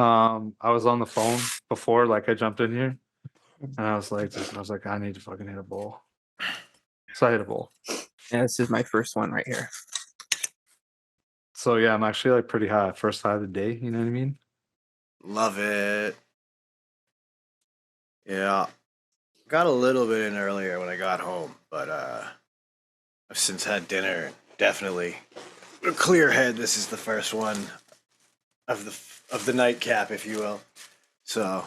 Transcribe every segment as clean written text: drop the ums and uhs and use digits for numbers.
I was on the phone before, like I jumped in here, and I was like, I need to fucking hit a bowl. So I hit a bowl. Yeah, this is my first one right here. So yeah, I'm actually like pretty high. First high of the day, you know what I mean? Love it. Yeah. Got a little bit in earlier when I got home, but I've since had dinner. Definitely a clear head. This is the first one of the nightcap, if you will. So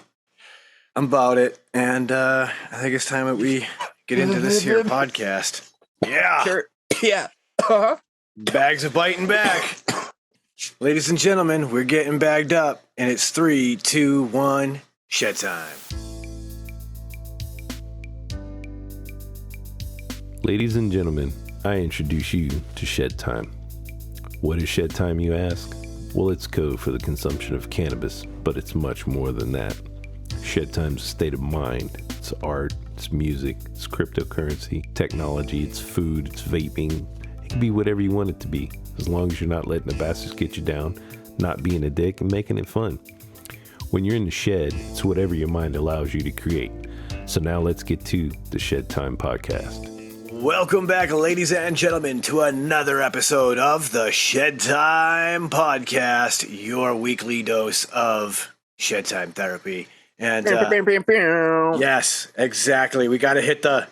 I'm about it, and I think it's time that we get into this here podcast. Yeah. Sure. Yeah. Uh-huh. Bags are biting back. Ladies and gentlemen, we're getting bagged up, and it's 3, 2, 1, shed time. Ladies and gentlemen, I introduce you to Shedtime. What is Shedtime, you ask? Well, it's code for the consumption of cannabis, but it's much more than that. Shedtime's a state of mind. It's art, it's music, it's cryptocurrency, technology, it's food, it's vaping. It can be whatever you want it to be, as long as you're not letting the bastards get you down, not being a dick, and making it fun. When you're in the shed, it's whatever your mind allows you to create. So now let's get to the Shedtime podcast. Welcome back, ladies and gentlemen, to another episode of the Shedtime podcast, your weekly dose of Shedtime therapy. And yes, exactly. We got to hit the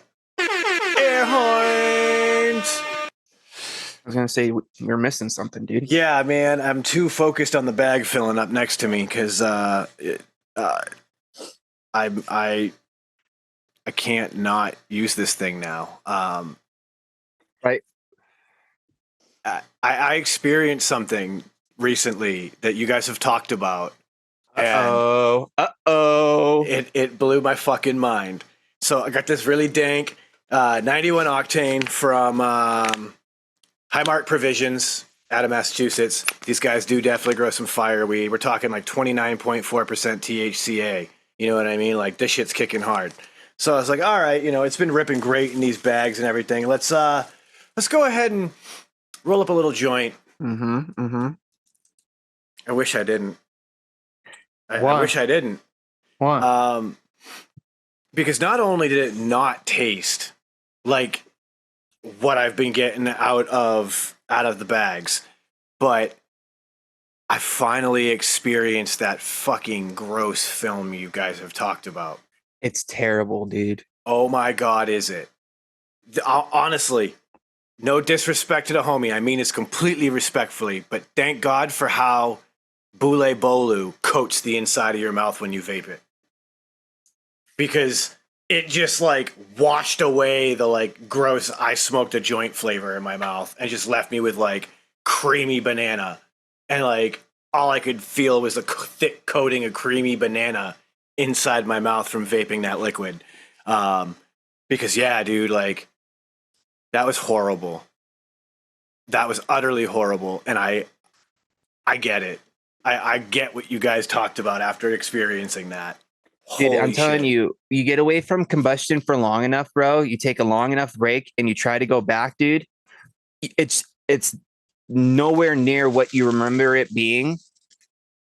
air horns. I was gonna say you're missing something, dude. Yeah, man, I'm too focused on the bag filling up next to me because I can't not use this thing now. Right. I experienced something recently that you guys have talked about. It blew my fucking mind. So I got this really dank 91 octane from Highmark Provisions out of Massachusetts. These guys do definitely grow some fireweed. We're talking like 29.4% THCA. You know what I mean? Like this shit's kicking hard. So I was like, all right, it's been ripping great in these bags and everything. Let's go ahead and roll up a little joint. I wish I didn't. I wish I didn't. Why? Because not only did it not taste like what I've been getting out of the bags, but I finally experienced that fucking gross film you guys have talked about. It's terrible, dude. Oh my God, is it? Honestly, no disrespect to the homie. I mean this completely respectfully, but thank God for how Bule Bolu coats the inside of your mouth when you vape it. Because it just like washed away the like gross I smoked a joint flavor in my mouth and just left me with like creamy banana. And like all I could feel was a thick coating of creamy banana inside my mouth from vaping that liquid. Because yeah, dude, like that was horrible. That was utterly horrible. And I get it. I get what you guys talked about after experiencing that. Dude, I'm Holy telling shit. you get away from combustion for long enough, bro. You take a long enough break and you try to go back, dude. It's nowhere near what you remember it being.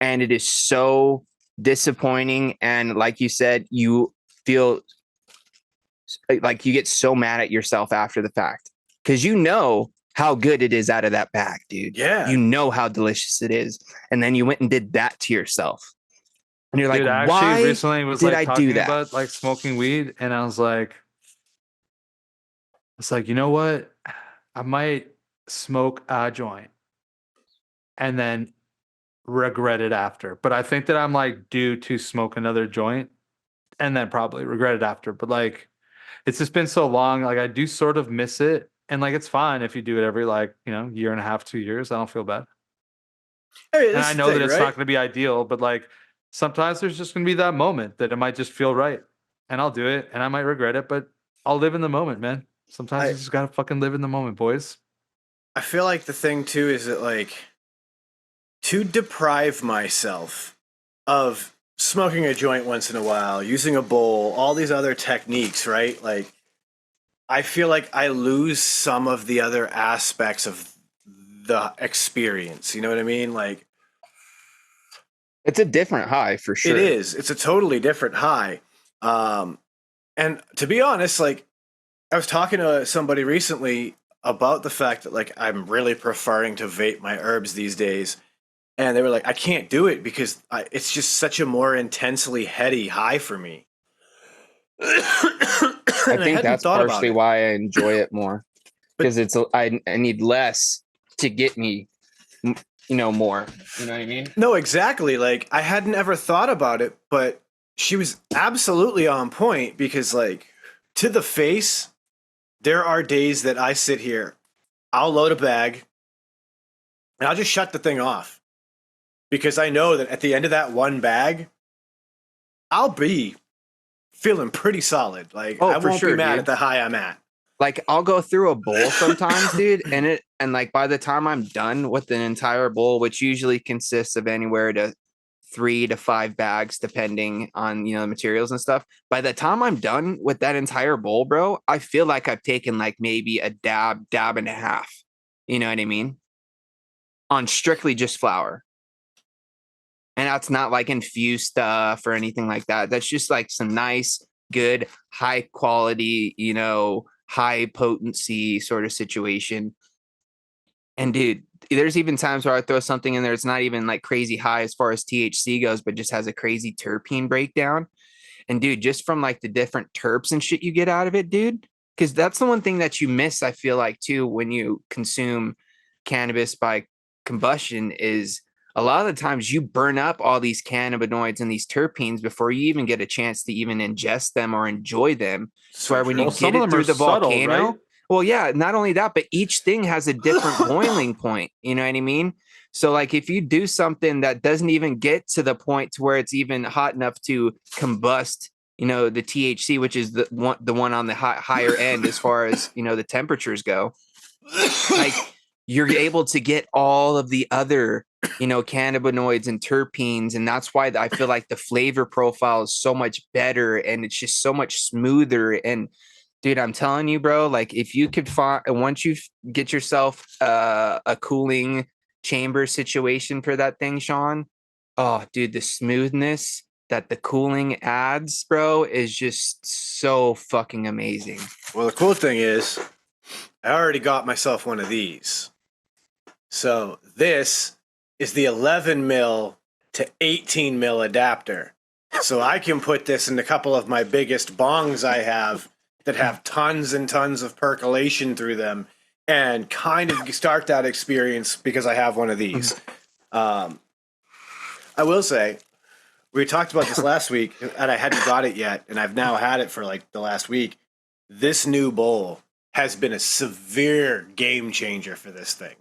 And it is so disappointing. And like you said, you feel like you get so mad at yourself after the fact because you know how good it is out of that bag, dude. Yeah. You know how delicious it is. And then you went and did that to yourself. And you're like, Dude, I why actually recently was did like I do talking that? about like smoking weed, and I was like, it's like, you know what? I might smoke a joint and then regret it after. But I think that I'm like due to smoke another joint and then probably regret it after. But like it's just been so long. Like I do sort of miss it. And like it's fine if you do it every like, year and a half, 2 years. I don't feel bad. Hey, And this I is know the that thing, it's right? not going to be ideal, but like sometimes there's just going to be that moment that it might just feel right. And I'll do it and I might regret it, but I'll live in the moment, man. Sometimes you just got to fucking live in the moment, boys. I feel like the thing too is that like to deprive myself of smoking a joint once in a while, using a bowl, all these other techniques, right? Like I feel like I lose some of the other aspects of the experience. You know what I mean? Like It's a different high for sure. It is. It's a totally different high. And to be honest, like I was talking to somebody recently about the fact that like I'm really preferring to vape my herbs these days, and they were like, I can't do it because it's just such a more intensely heady high for me. I think that's partially why I enjoy it more, because I need less to get me, more. You know what I mean? No, exactly. Like I hadn't ever thought about it, but she was absolutely on point because like to the face, there are days that I sit here, I'll load a bag and I'll just shut the thing off because I know that at the end of that one bag, I'll be feeling pretty solid. Like I won't be mad at the high I'm at. Like I'll go through a bowl sometimes, dude, and like by the time I'm done with an entire bowl, which usually consists of anywhere to 3 to 5 bags, depending on the materials and stuff. By the time I'm done with that entire bowl, bro, I feel like I've taken like maybe a dab and a half. You know what I mean? On strictly just flour. And that's not like infused stuff or anything like that. That's just like some nice, good, high quality, high potency sort of situation. And dude, there's even times where I throw something in there. It's not even like crazy high as far as THC goes, but just has a crazy terpene breakdown. And dude, just from like the different terps and shit you get out of it, dude, because that's the one thing that you miss, I feel like, too, when you consume cannabis by combustion is a lot of the times you burn up all these cannabinoids and these terpenes before you even get a chance to even ingest them or enjoy them. So where when you get it through the volcano, right? Well, yeah, not only that, but each thing has a different boiling point. You know what I mean? So like if you do something that doesn't even get to the point to where it's even hot enough to combust, the THC, which is the one on the higher end as far as, the temperatures go, like you're able to get all of the other, cannabinoids and terpenes. And that's why I feel like the flavor profile is so much better and it's just so much smoother. And dude, I'm telling you, bro, like if you could find, once you get yourself a cooling chamber situation for that thing, Sean, oh, dude, the smoothness that the cooling adds, bro, is just so fucking amazing. Well, the cool thing is I already got myself one of these. So this is the 11 mil to 18 mil adapter. So I can put this in a couple of my biggest bongs I have that have tons and tons of percolation through them and kind of start that experience because I have one of these. I will say, we talked about this last week and I hadn't got it yet, and I've now had it for like the last week. This new bowl has been a severe game changer for this thing.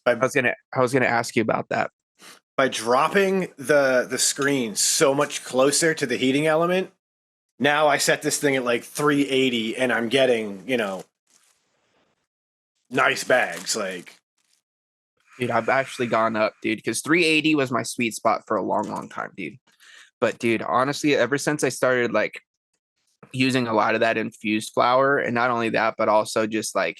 I was gonna ask you about that. By dropping the screen so much closer to the heating element, now I set this thing at like 380 and I'm getting, nice bags. Like, dude, I've actually gone up, dude, because 380 was my sweet spot for a long, long time, dude. But dude, honestly, ever since I started like using a lot of that infused flour, and not only that, but also just like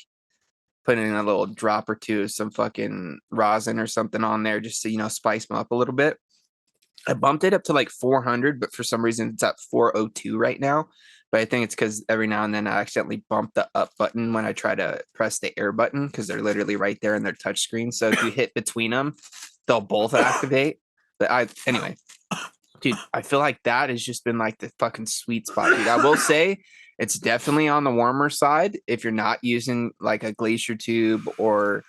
putting in a little drop or two of some fucking rosin or something on there just to, spice them up a little bit. I bumped it up to like 400, but for some reason it's at 402 right now. But I think it's because every now and then I accidentally bump the up button when I try to press the air button because they're literally right there in their touch screen. So if you hit between them, they'll both activate. But anyway, dude, I feel like that has just been like the fucking sweet spot, dude. I will say it's definitely on the warmer side if you're not using like a glacier tube or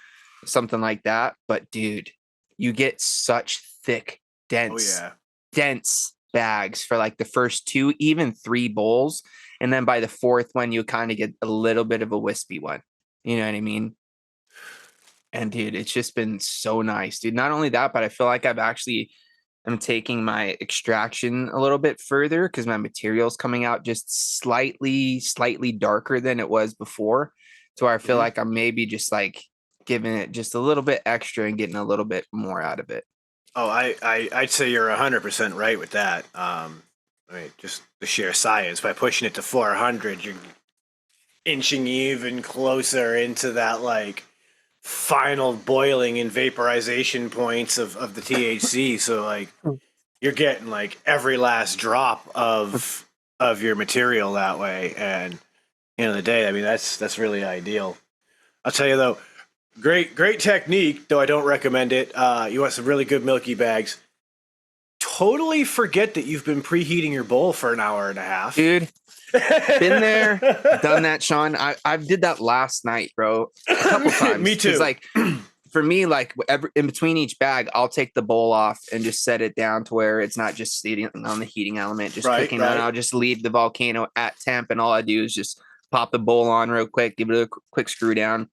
something like that. But dude, you get such thick, dense bags for like the first 2, even 3 bowls. And then by the 4th one, you kind of get a little bit of a wispy one. You know what I mean? And dude, it's just been so nice, dude. Not only that, but I feel like I'm taking my extraction a little bit further because my material's coming out just slightly darker than it was before. So I feel like I'm maybe just like giving it just a little bit extra and getting a little bit more out of it. Oh, I'd say you're 100% right with that. Just the sheer science. By pushing it to 400, you're inching even closer into that like final boiling and vaporization points of the THC. So like you're getting like every last drop of your material that way. And end of the day, I mean that's really ideal. I'll tell you though, great technique, though I don't recommend it. You want some really good milky bags. Totally forget that you've been preheating your bowl for an hour and a half. Dude, been there, done that, Sean. I did that last night, bro. A couple times. Me too. Like for me, like in between each bag, I'll take the bowl off and just set it down to where it's not just sitting on the heating element, just cooking. And I'll just leave the volcano at temp, and all I do is just pop the bowl on real quick, give it a quick screw down,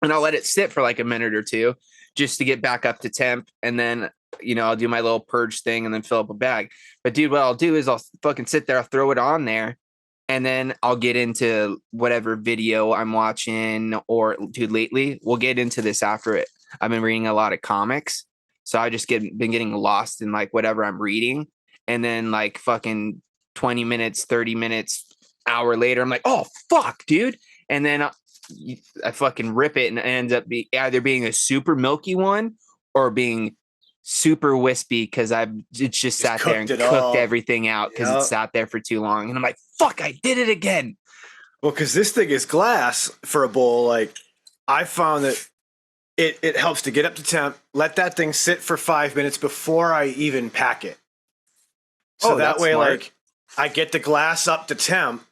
and I'll let it sit for like a minute or two just to get back up to temp. And then, you know, I'll do my little purge thing and then fill up a bag. But dude, what I'll do is I'll fucking sit there, I'll throw it on there, and then I'll get into whatever video I'm watching. Or dude, lately we'll get into this after it. I've been reading a lot of comics. So I just been getting lost in like whatever I'm reading. And then like fucking 20 minutes, 30 minutes, hour later, I'm like, oh fuck, dude. And then I fucking rip it, and it ends up either being a super milky one or being super wispy because it's just sat there and cooked everything out because it sat there for too long. And I'm like, fuck, I did it again. Well, because this thing is glass for a bowl. Like I found that it helps to get up to temp, let that thing sit for 5 minutes before I even pack it. So that way, smart. Like I get the glass up to temp,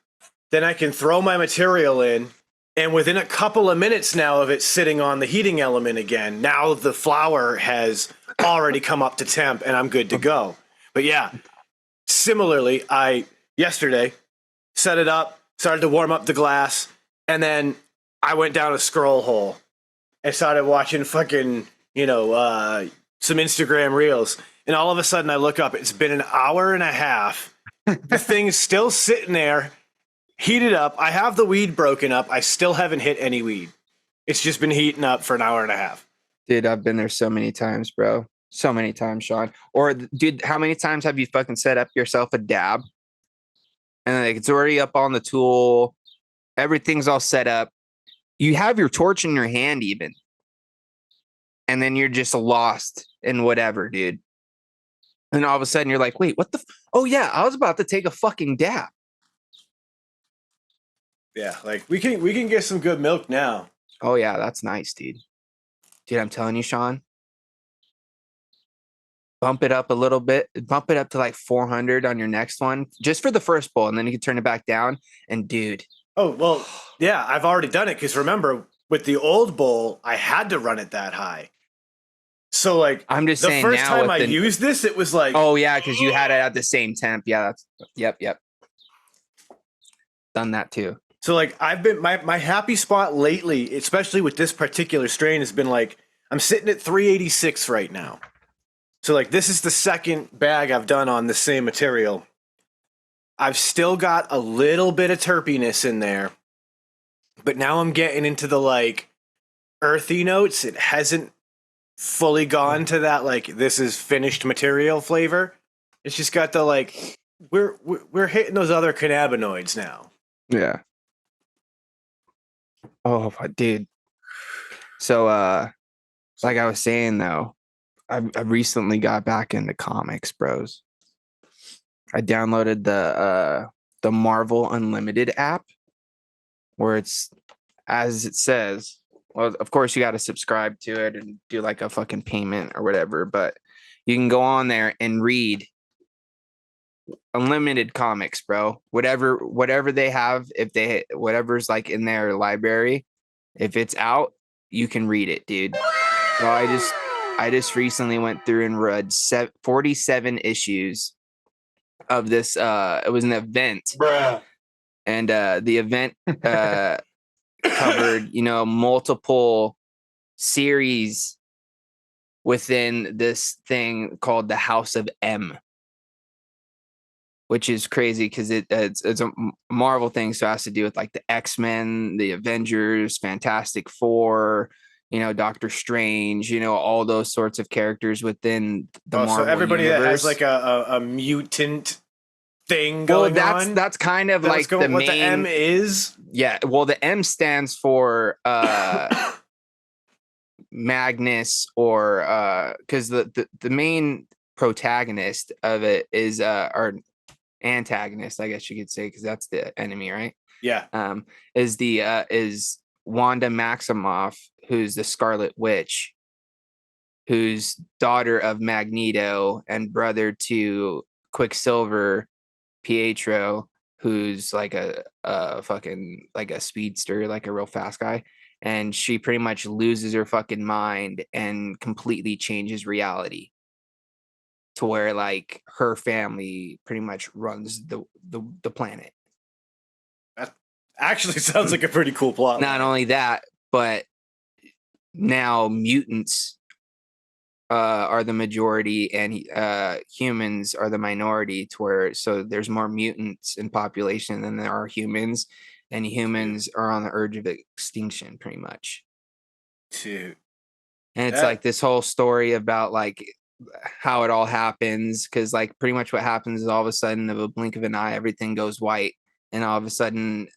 then I can throw my material in. And within a couple of minutes now of it sitting on the heating element again, now the flour has already come up to temp and I'm good to go. But yeah, similarly, I yesterday set it up, started to warm up the glass, and then I went down a scroll hole and started watching fucking, some Instagram reels. And all of a sudden I look up, it's been an hour and a half. The thing's still sitting there, heated up. I have the weed broken up. I still haven't hit any weed. It's just been heating up for an hour and a half. Dude, I've been there so many times, bro. So many times, Sean. Or, dude, how many times have you fucking set up yourself a dab? And like it's already up on the tool. Everything's all set up. You have your torch in your hand even. And then you're just lost in whatever, dude. And all of a sudden you're like, wait, what the? Oh, yeah, I was about to take a fucking dab. Yeah, like we can get some good milk now. Oh yeah, that's nice, dude. Dude, I'm telling you, Sean. Bump it up a little bit. Bump it up to like 400 on your next one, just for the first bowl, and then you can turn it back down. And dude. Oh well, yeah, I've already done it because remember with the old bowl, I had to run it that high. So like, I'm just saying, the first time I used this, it was like, oh yeah, because you had it at the same temp. Yeah, that's yep. Done that too. So like I've been my happy spot lately, especially with this particular strain, has been like I'm sitting at 386 right now. So like this is the second bag I've done on the same material. I've still got a little bit of terpiness in there, but now I'm getting into the like earthy notes. It hasn't fully gone to that like this is finished material flavor. It's just got the like we're hitting those other cannabinoids now. Yeah. Oh, dude. So, like I was saying, though, I recently got back into comics, bros. I downloaded the Marvel Unlimited app, where it's, as it says, well, of course, you got to subscribe to it and do like a fucking payment or whatever, but you can go on there and read unlimited comics, bro. Whatever they have, whatever's like in their library, if it's out, you can read it, dude. So I just recently went through and read 47 issues of this. It was an event, bruh. And the event covered, multiple series within this thing called the House of M, which is crazy because it's a Marvel thing, so it has to do with like the X-Men, the Avengers, Fantastic Four, Doctor Strange, all those sorts of characters within the Marvel so everybody universe. That has like a mutant thing going on. That's kind of like the main. What the M is. Yeah, well, the M stands for Magnus or because the main protagonist of it is or antagonist, I guess you could say, because that's the enemy, right? Yeah. Is Wanda Maximoff, who's the Scarlet Witch, who's daughter of Magneto and brother to Quicksilver Pietro, who's like a fucking like a speedster, like a real fast guy. And she pretty much loses her fucking mind and completely changes reality to where like her family pretty much runs the planet. That actually sounds like a pretty cool plot. Not only that, but now mutants are the majority and humans are the minority, to where so there's more mutants in population than there are humans, and humans are on the urge of extinction pretty much. Dude. And it's like this whole story about like how it all happens, because like pretty much what happens is all of a sudden, of a blink of an eye, everything goes white, and all of a sudden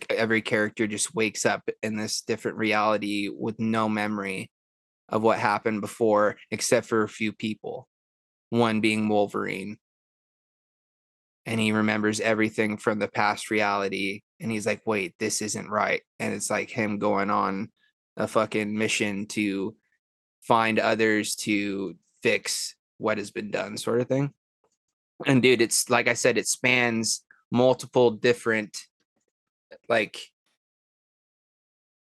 every character just wakes up in this different reality with no memory of what happened before, except for a few people, one being Wolverine. And he remembers everything from the past reality, and he's like, wait, this isn't right. And it's like him going on a fucking mission to find others to fix what has been done, sort of thing. And dude, it's like I said, it spans multiple different like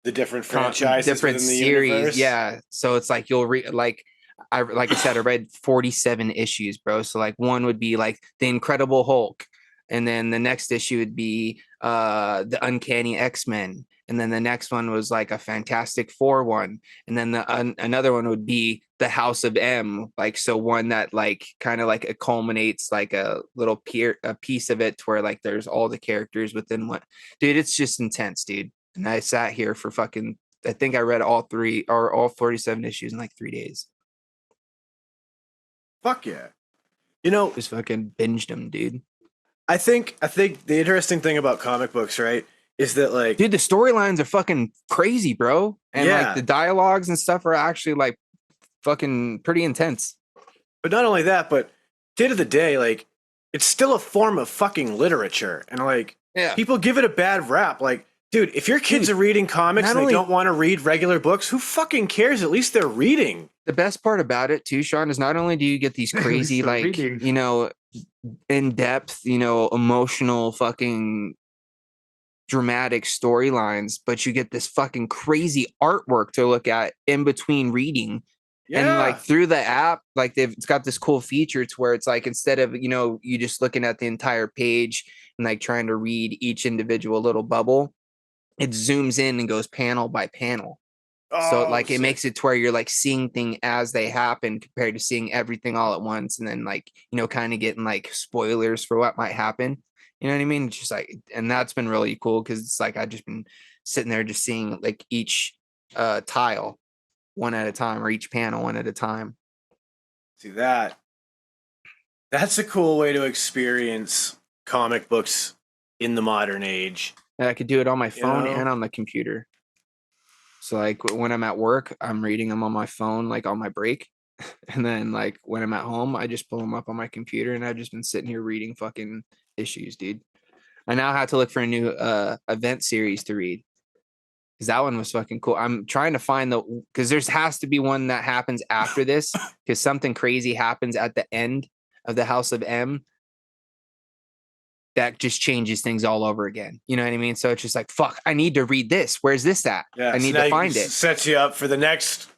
the different franchises, different within the series. universe. Yeah. So it's like you'll read like I said, I read 47 issues, bro. So like one would be like the Incredible Hulk, and then the next issue would be the Uncanny X-Men, and then the next one was like a Fantastic Four one, and then another one would be the House of M, like so one that like kind of like it culminates like a little a piece of it to where like there's all the characters within one. Dude, it's just intense, dude. And I sat here for fucking, I think I read all 47 issues in like 3 days. Fuck yeah. You know, Just fucking binged them, dude. I think the interesting thing about comic books, right, is that like, dude, the storylines are fucking crazy, bro. And Yeah. like the dialogues and stuff are actually like fucking pretty intense. but not only that, but at the end of the day, like, it's still a form of fucking literature, and like, Yeah. people give it a bad rap. Like, dude, if your kids Dude, are reading comics not and they only- don't want to read regular books, who fucking cares? At least they're reading. The best part about it too, Sean, is not only do you get these crazy, So like, reading. you know, in-depth, you know, emotional fucking dramatic storylines, but you get this fucking crazy artwork to look at in between reading. Yeah. And like through the app, like it's got this cool feature to where it's like, instead of, you know, you just looking at the entire page and like trying to read each individual little bubble, it zooms in and goes panel by panel. So Oh, like it sick. makes it to where you're like seeing things as they happen compared to seeing everything all at once, and then like, you know, kind of getting like spoilers for what might happen. You know what I mean? It's just like, and that's been really cool because it's like I've just been sitting there just seeing like each tile one at a time, or each panel one at a time. See that? That's a cool way to experience comic books in the modern age. And I could do it on my phone know? and on the computer. So like when I'm at work, I'm reading them on my phone, like on my break. And then like when I'm at home, I just pull them up on my computer, and I've just been sitting here reading fucking issues, dude. I now have to look for a new event series to read, because that one was fucking cool. I'm trying to find because there has to be one that happens after this, because something crazy happens at the end of the House of M that just changes things all over again. You know what I mean? So it's just like, fuck, I need to read this. Where's this at? Yeah, I need now to find it. Sets you up for the next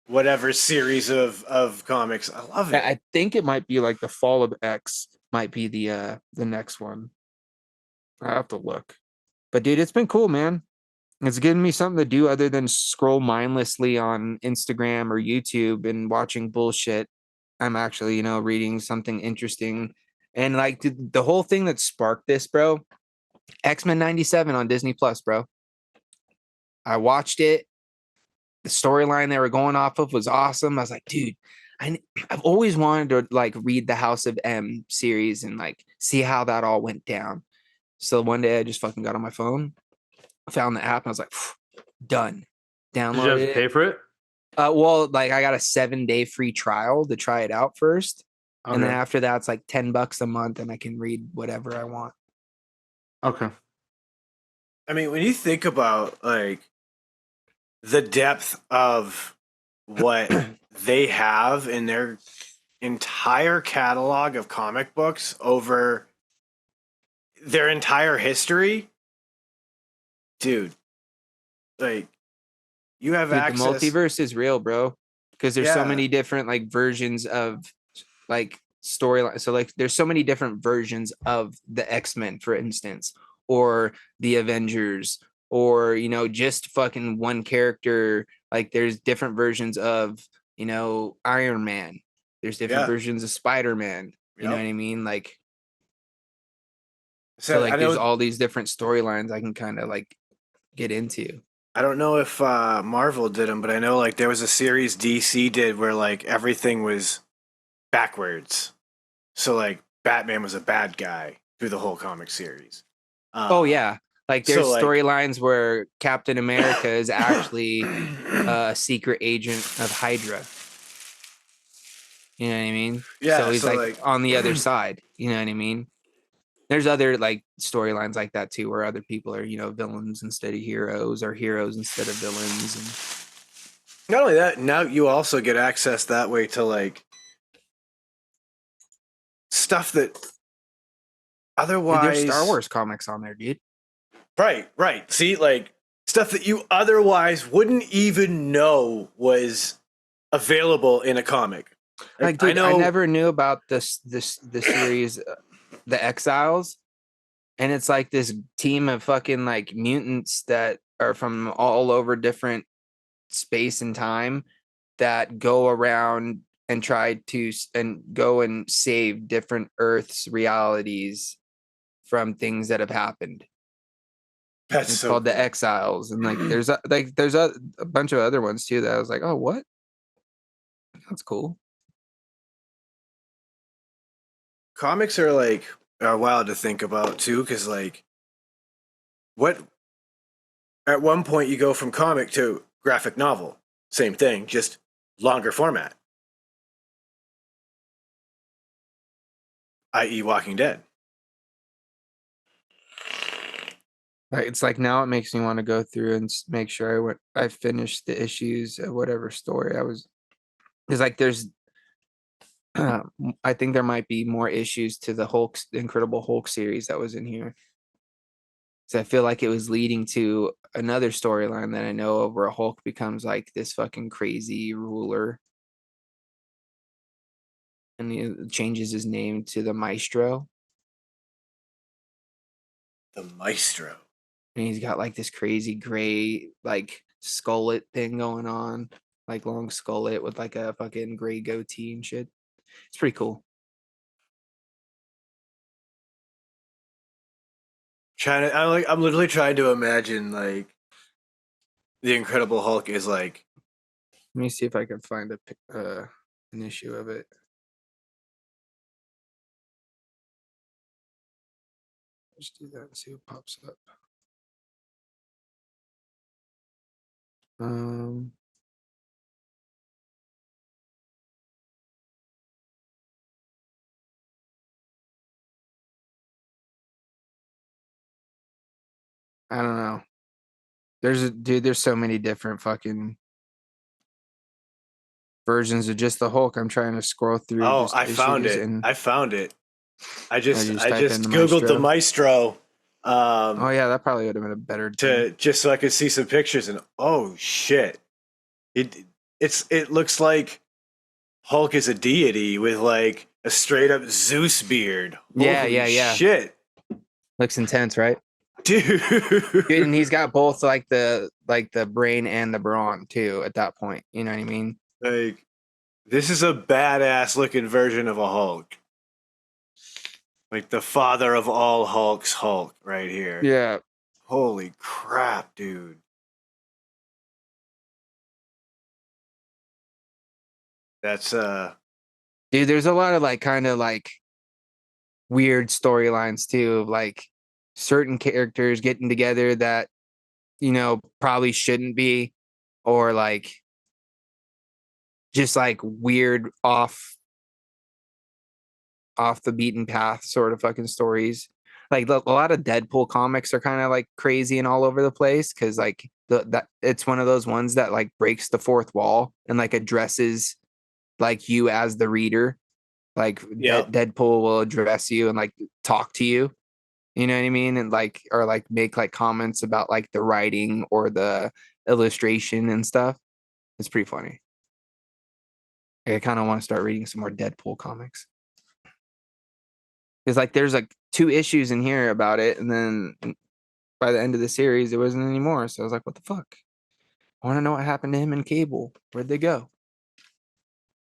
whatever series of comics. I love it. I think it might be like the Fall of X might be the next one. I have to look. But dude, it's been cool, man. It's given me something to do other than scroll mindlessly on Instagram or YouTube and watching bullshit. I'm actually, you know, reading something interesting. And like the whole thing that sparked this, bro, X-Men 97 on Disney Plus, bro. I watched it. The storyline they were going off of was awesome. I was like, dude, I've always wanted to like read the House of M series and like see how that all went down. So one day I just fucking got on my phone, found the app, and I was like, done. Did you Downloaded have to pay it. for it? Well, like I got a 7-day free trial to try it out first. And then Okay. after that, it's like $10 a month and I can read whatever I want. Okay. I mean, when you think about like the depth of what they have in their entire catalog of comic books over their entire history, dude, like you have Dude, the access. multiverse is real, bro. Because there's so Yeah. many different like versions of like storyline. So like there's so many different versions of the X-Men, for instance, or the Avengers, or just fucking one character. Like there's different versions of, Iron Man. There's different Yeah. versions of Spider-Man. You know Yep. what I mean? Like so So I like there's know all these different storylines I can kind of like get into. I don't know if Marvel did them, but I know like there was a series DC did where like everything was backwards. So like Batman was a bad guy through the whole comic series. Oh yeah. Like there's So like storylines where Captain America is actually a secret agent of Hydra. You know what I mean? yeah, So he's so like like on the other side. You know what I mean? There's other like storylines like that too, where other people are, villains instead of heroes, or heroes instead of villains. And not only that, now you also get access that way to like stuff that dude, otherwise there's Star Wars comics on there, dude. Right. See, like stuff that you otherwise wouldn't even know was available in a comic. Like, I dude, I know never knew about the series, The Exiles, and it's like this team of fucking like mutants that are from all over different space and time that go around and go and save different Earth's realities from things that have happened. that's It's so called The cool. Exiles, and there's a bunch of other ones too that I was like, oh, what? That's cool. Comics are wild to think about too, because like what at one point you go from comic to graphic novel. Same thing, just longer format, i.e. Walking Dead. Like, it's like now it makes me want to go through and make sure I finished the issues of whatever story I was. It's like there's, I think there might be more issues to the Incredible Hulk series that was in here. So I feel like it was leading to another storyline that I know of where Hulk becomes like this fucking crazy ruler, and he changes his name to the Maestro. The Maestro. And he's got like this crazy gray like skullet thing going on, like long skullet with like a fucking gray goatee and shit. It's pretty cool. I'm literally trying to imagine like the Incredible Hulk is like Let me see if I can find an issue of it. Just do that and see what pops up. Um, I don't know. There's so many different fucking versions of just the Hulk. I'm trying to scroll through oh, just I found issues, it. and I found it. I I just just I type in the just googled the Maestro. Maestro Oh yeah, that probably would have been a better thing. to just so I could see some pictures and oh shit. It looks like Hulk is a deity with like a straight up Zeus beard. Yeah, Holy yeah. shit. Looks intense, right? Dude. Dude, and he's got both like the brain and the brawn too at that point. You know what I mean? Like this is a badass looking version of a Hulk. Like the father of all Hulks Hulk right here. Yeah. Holy crap, dude. That's Dude, there's a lot of like kind of like weird storylines too of like certain characters getting together that probably shouldn't be, or like just like weird off the beaten path sort of fucking stories. Like a lot of Deadpool comics are kind of like crazy and all over the place because like that it's one of those ones that like breaks the fourth wall and like addresses like you as the reader. Like Yep. Deadpool will address you and like talk to you. You know what I mean? And like or like make like comments about like the writing or the illustration and stuff. It's pretty funny. I kind of want to start reading some more Deadpool comics. Because like there's like 2 issues in here about it, and then by the end of the series, there wasn't any more. So I was like, what the fuck? I want to know what happened to him and Cable. Where'd they go?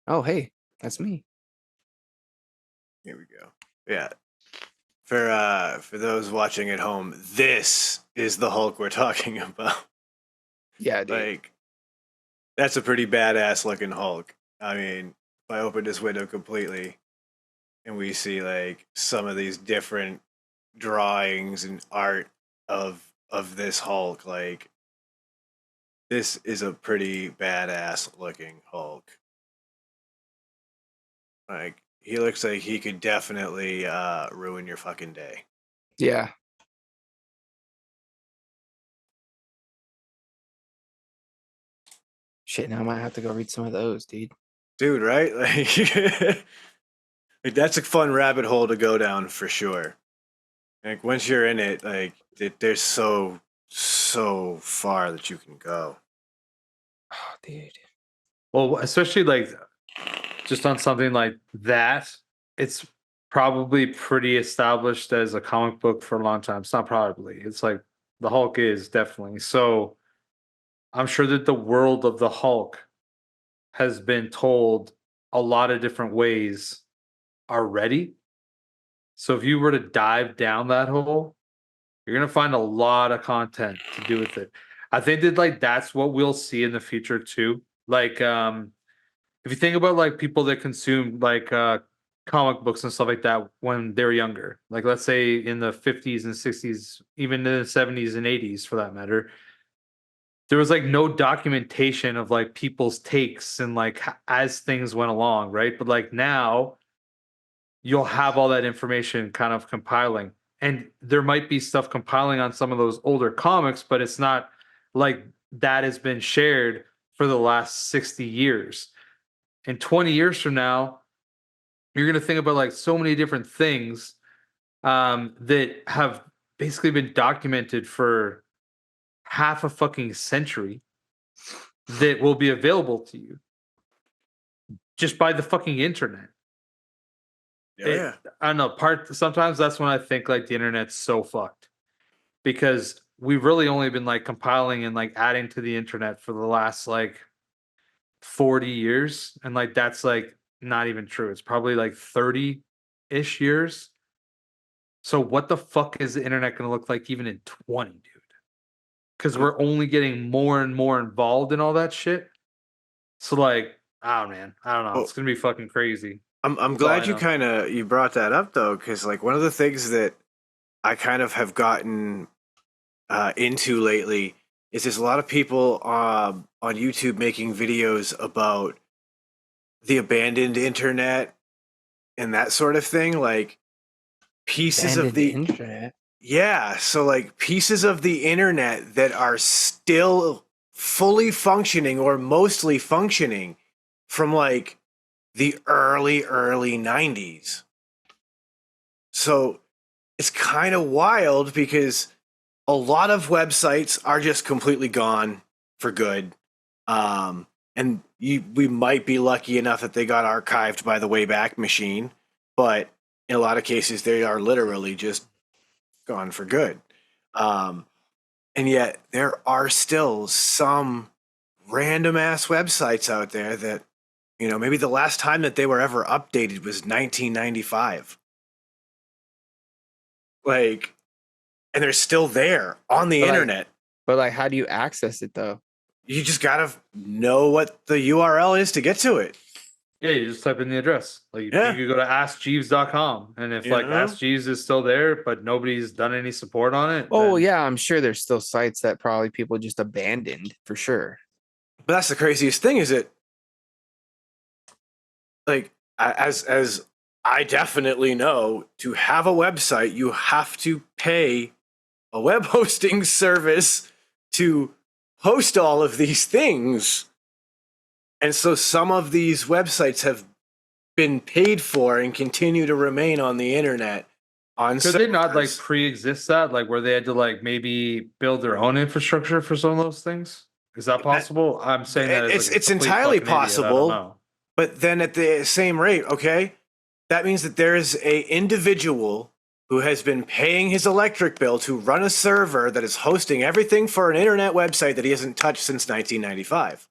Oh, hey, that's me. Here we go. Yeah. For those watching at home, this is the Hulk we're talking about. Yeah, dude. Like, that's a pretty badass looking Hulk. I mean, if I open this window completely and we see like some of these different drawings and art of this Hulk, like this is a pretty badass looking Hulk. Like he looks like he could definitely ruin your fucking day. Yeah. Shit, now I might have to go read some of those, dude. Dude, right? Like, like that's a fun rabbit hole to go down for sure. Like once you're in it, like there's so far that you can go. Oh, dude. Well, especially like just on something like that, it's probably pretty established as a comic book for a long time. It's not probably. It's like the Hulk is definitely. So I'm sure that the world of the Hulk has been told a lot of different ways already. So if you were to dive down that hole, you're gonna find a lot of content to do with it. I think that like that's what we'll see in the future too. Like if you think about like people that consume like comic books and stuff like that when they're younger, like let's say in the 50s and 60s, even in the 70s and 80s for that matter, there was like no documentation of like people's takes and like as things went along, right? But like now you'll have all that information kind of compiling. And there might be stuff compiling on some of those older comics, but it's not like that has been shared for the last 60 years. And 20 years from now, you're going to think about like so many different things that have basically been documented for half a fucking century that will be available to you just by the fucking internet. Yeah. I don't know. Sometimes that's when I think like the internet's so fucked because we've really only been like compiling and like adding to the internet for the last like 40 years, and like that's like not even true. It's probably like 30-ish years. So what the fuck is the internet going to look like even in 20, dude? Because we're only getting more and more involved in all that shit. So like, oh man, I don't know. Well, It's gonna be fucking crazy. I'm That's all glad I you know. you brought that up though, because like one of the things that I kind of have gotten into lately is there's a lot of people on YouTube making videos about the abandoned internet and that sort of thing, like pieces of Abandoned the internet. yeah, so like pieces of the internet that are still fully functioning or mostly functioning from like the early 90s. So it's kind of wild because a lot of websites are just completely gone for good. And we might be lucky enough that they got archived by the Wayback Machine, but in a lot of cases, they are literally just gone for good. And yet, there are still some random ass websites out there that, you know, maybe the last time that they were ever updated was 1995. Like, and they're still there on the But like, internet. but like, how do you access it though? You just gotta know what the URL is to get to it. Yeah, you just type in the address. Like you Yeah. could go to askjeeves.com, and if You like know? Ask Jeeves is still there, but nobody's done any support on it, Oh then yeah, I'm sure there's still sites that probably people just abandoned for sure. But that's the craziest thing is that like as I definitely know, to have a website, you have to pay a web hosting service to host all of these things. And so some of these websites have been paid for and continue to remain on the internet on Could they not like servers. pre-exist that, like where they had to like maybe build their own infrastructure for some of those things? Is that possible? I'm saying that as like a It's complete entirely fucking idiot. I don't possible, know. but then at the same rate, okay, that means that there is a individual who has been paying his electric bill to run a server that is hosting everything for an internet website that he hasn't touched since 1995.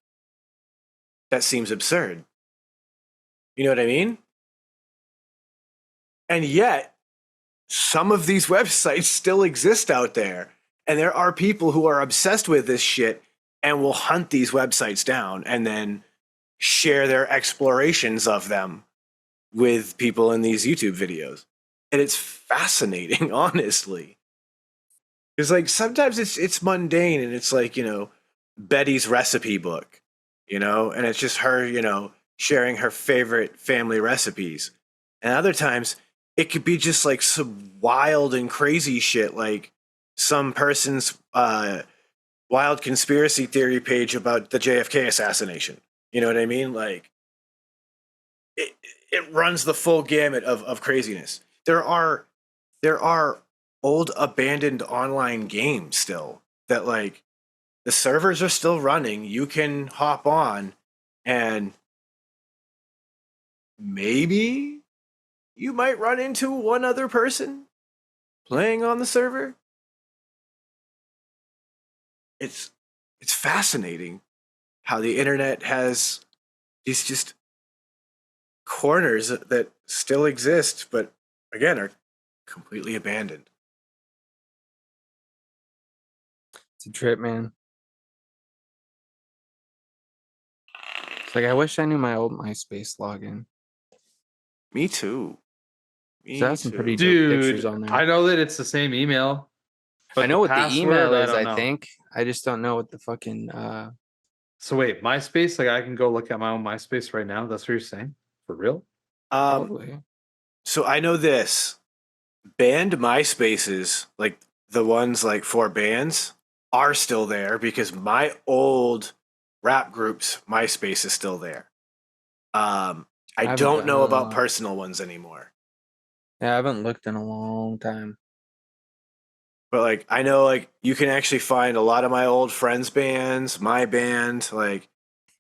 That seems absurd. You know what I mean? And yet, some of these websites still exist out there. And there are people who are obsessed with this shit and will hunt these websites down and then share their explorations of them with people in these YouTube videos. And it's fascinating, honestly. Because like sometimes it's mundane and it's like, Betty's recipe book, and it's just her, sharing her favorite family recipes. And other times it could be just like some wild and crazy shit, like some person's wild conspiracy theory page about the JFK assassination. You know what I mean? Like it runs the full gamut of craziness. There are old abandoned online games still that like the servers are still running. You can hop on and maybe you might run into one other person playing on the server. It's fascinating how the internet has these just corners that still exist, but again are completely abandoned. It's a trip, man. It's like I wish I knew my old MySpace login. Me too. Me So that's some too. pretty dope pictures Dude, on there. I know that it's the same email, but I know what the password, email is, don't I know. think. I just don't know what the fucking So wait, MySpace? Like I can go look at my own MySpace right now. That's what you're saying? For real? probably. So I know this. Banned MySpaces, like the ones like for bands, are still there because my old rap group's MySpace is still there. I haven't don't done know a about lot. personal ones anymore. Yeah, I haven't looked in a long time. But like I know like you can actually find a lot of my old friends' bands, my band, like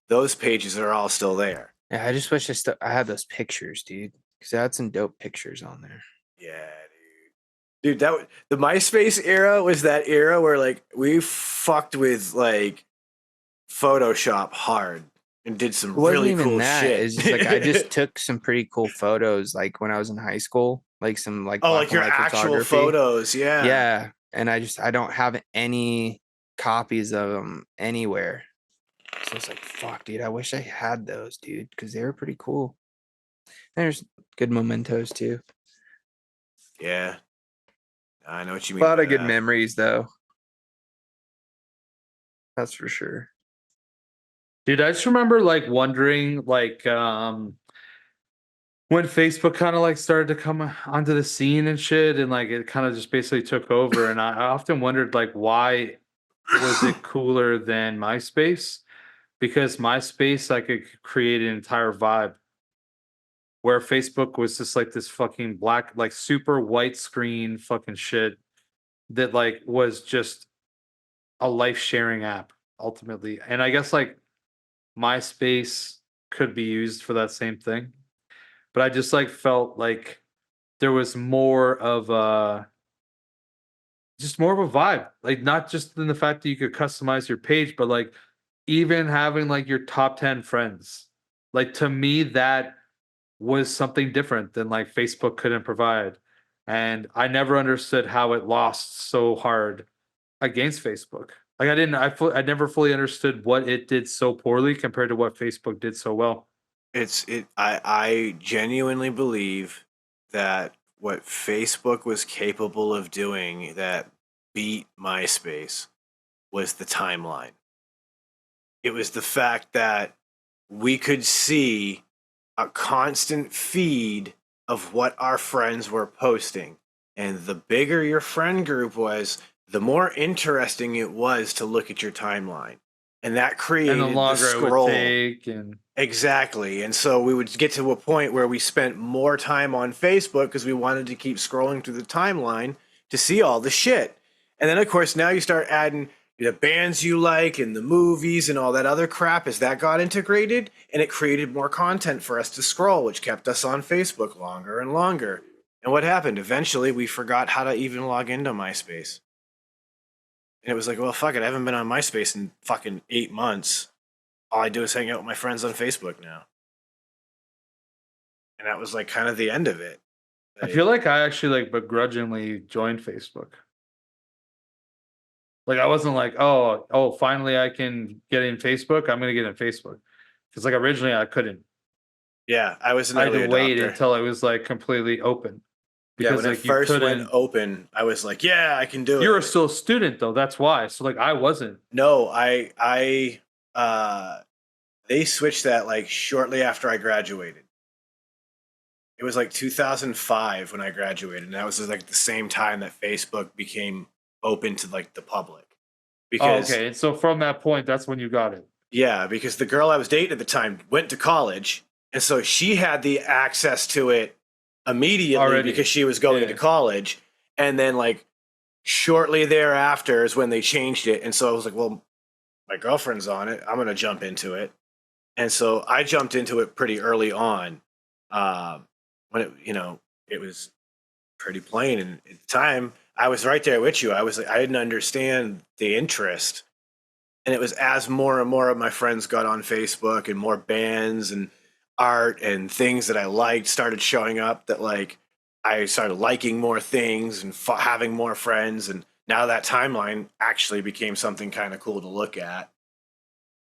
those pages are all still there. Yeah, I just wish I had those pictures, dude. Because I had some dope pictures on there. Yeah, dude. The MySpace era was that era where like we fucked with like Photoshop hard and did some It wasn't really even cool that. shit. It's just like I just took some pretty cool photos, like when I was in high school, like some like Oh, black like and your white actual photography. photos, yeah. Yeah, and I don't have any copies of them anywhere. So it's like, fuck, dude. I wish I had those, dude, because they were pretty cool. There's good mementos too. Yeah. I know what you A mean lot by of good that. memories, though. That's for sure. Dude, I just remember like wondering like when Facebook kind of like started to come onto the scene and shit, and like it kind of just basically took over. And I often wondered like why was it cooler than MySpace? Because MySpace I could create an entire vibe, where Facebook was just like this fucking black, like super white screen fucking shit that like was just a life sharing app ultimately. And I guess like MySpace could be used for that same thing. But I just like felt like there was more of a just more of a vibe. Like not just in the fact that you could customize your page, but like even having like your top 10 friends. Like to me, that was something different than like Facebook couldn't provide. And I never understood how it lost so hard against Facebook. Like I didn't, I never fully understood what it did so poorly compared to what Facebook did so well. I genuinely believe that what Facebook was capable of doing that beat MySpace was the timeline. It was the fact that we could see a constant feed of what our friends were posting. And the bigger your friend group was, the more interesting it was to look at your timeline. And that And created the the longer it would scroll. take, and Exactly. And so we would get to a point where we spent more time on Facebook because we wanted to keep scrolling through the timeline to see all the shit. And then, of course, now you start adding the bands you like and the movies and all that other crap as that got integrated. And it created more content for us to scroll, which kept us on Facebook longer and longer. And what happened? Eventually, we forgot how to even log into MySpace. And it was like, well, fuck it. I haven't been on MySpace in fucking 8 months. All I do is hang out with my friends on Facebook now. And that was like kind of the end of it. I feel like I actually like begrudgingly joined Facebook. Like I wasn't like, oh, finally I can get in Facebook. I'm gonna get in Facebook. Because like originally I couldn't. Yeah, I was an I had early to wait adopter. until it was like completely open. Yeah, Because when like it you first went couldn't. open, I was like, yeah, I can do You were it. still a student though. That's why. So like I wasn't. No, they switched that like shortly after I graduated. It was like 2005 when I graduated, and that was like the same time that Facebook became open to like the public. Because Okay. And so from that point, that's when you got it. yeah, because the girl I was dating at the time went to college, and so she had the access to it immediately Already. because she was going Yeah. to college. And then like shortly thereafter is when they changed it. And so I was like, well, my girlfriend's on it. I'm going to jump into it. And so I jumped into it pretty early on, when it was pretty plain. And at the time, I was right there with you. I was like, I didn't understand the interest. And it was as more and more of my friends got on Facebook and more bands and art and things that I liked started showing up, that like I started liking more things and having more friends. And now that timeline actually became something kind of cool to look at.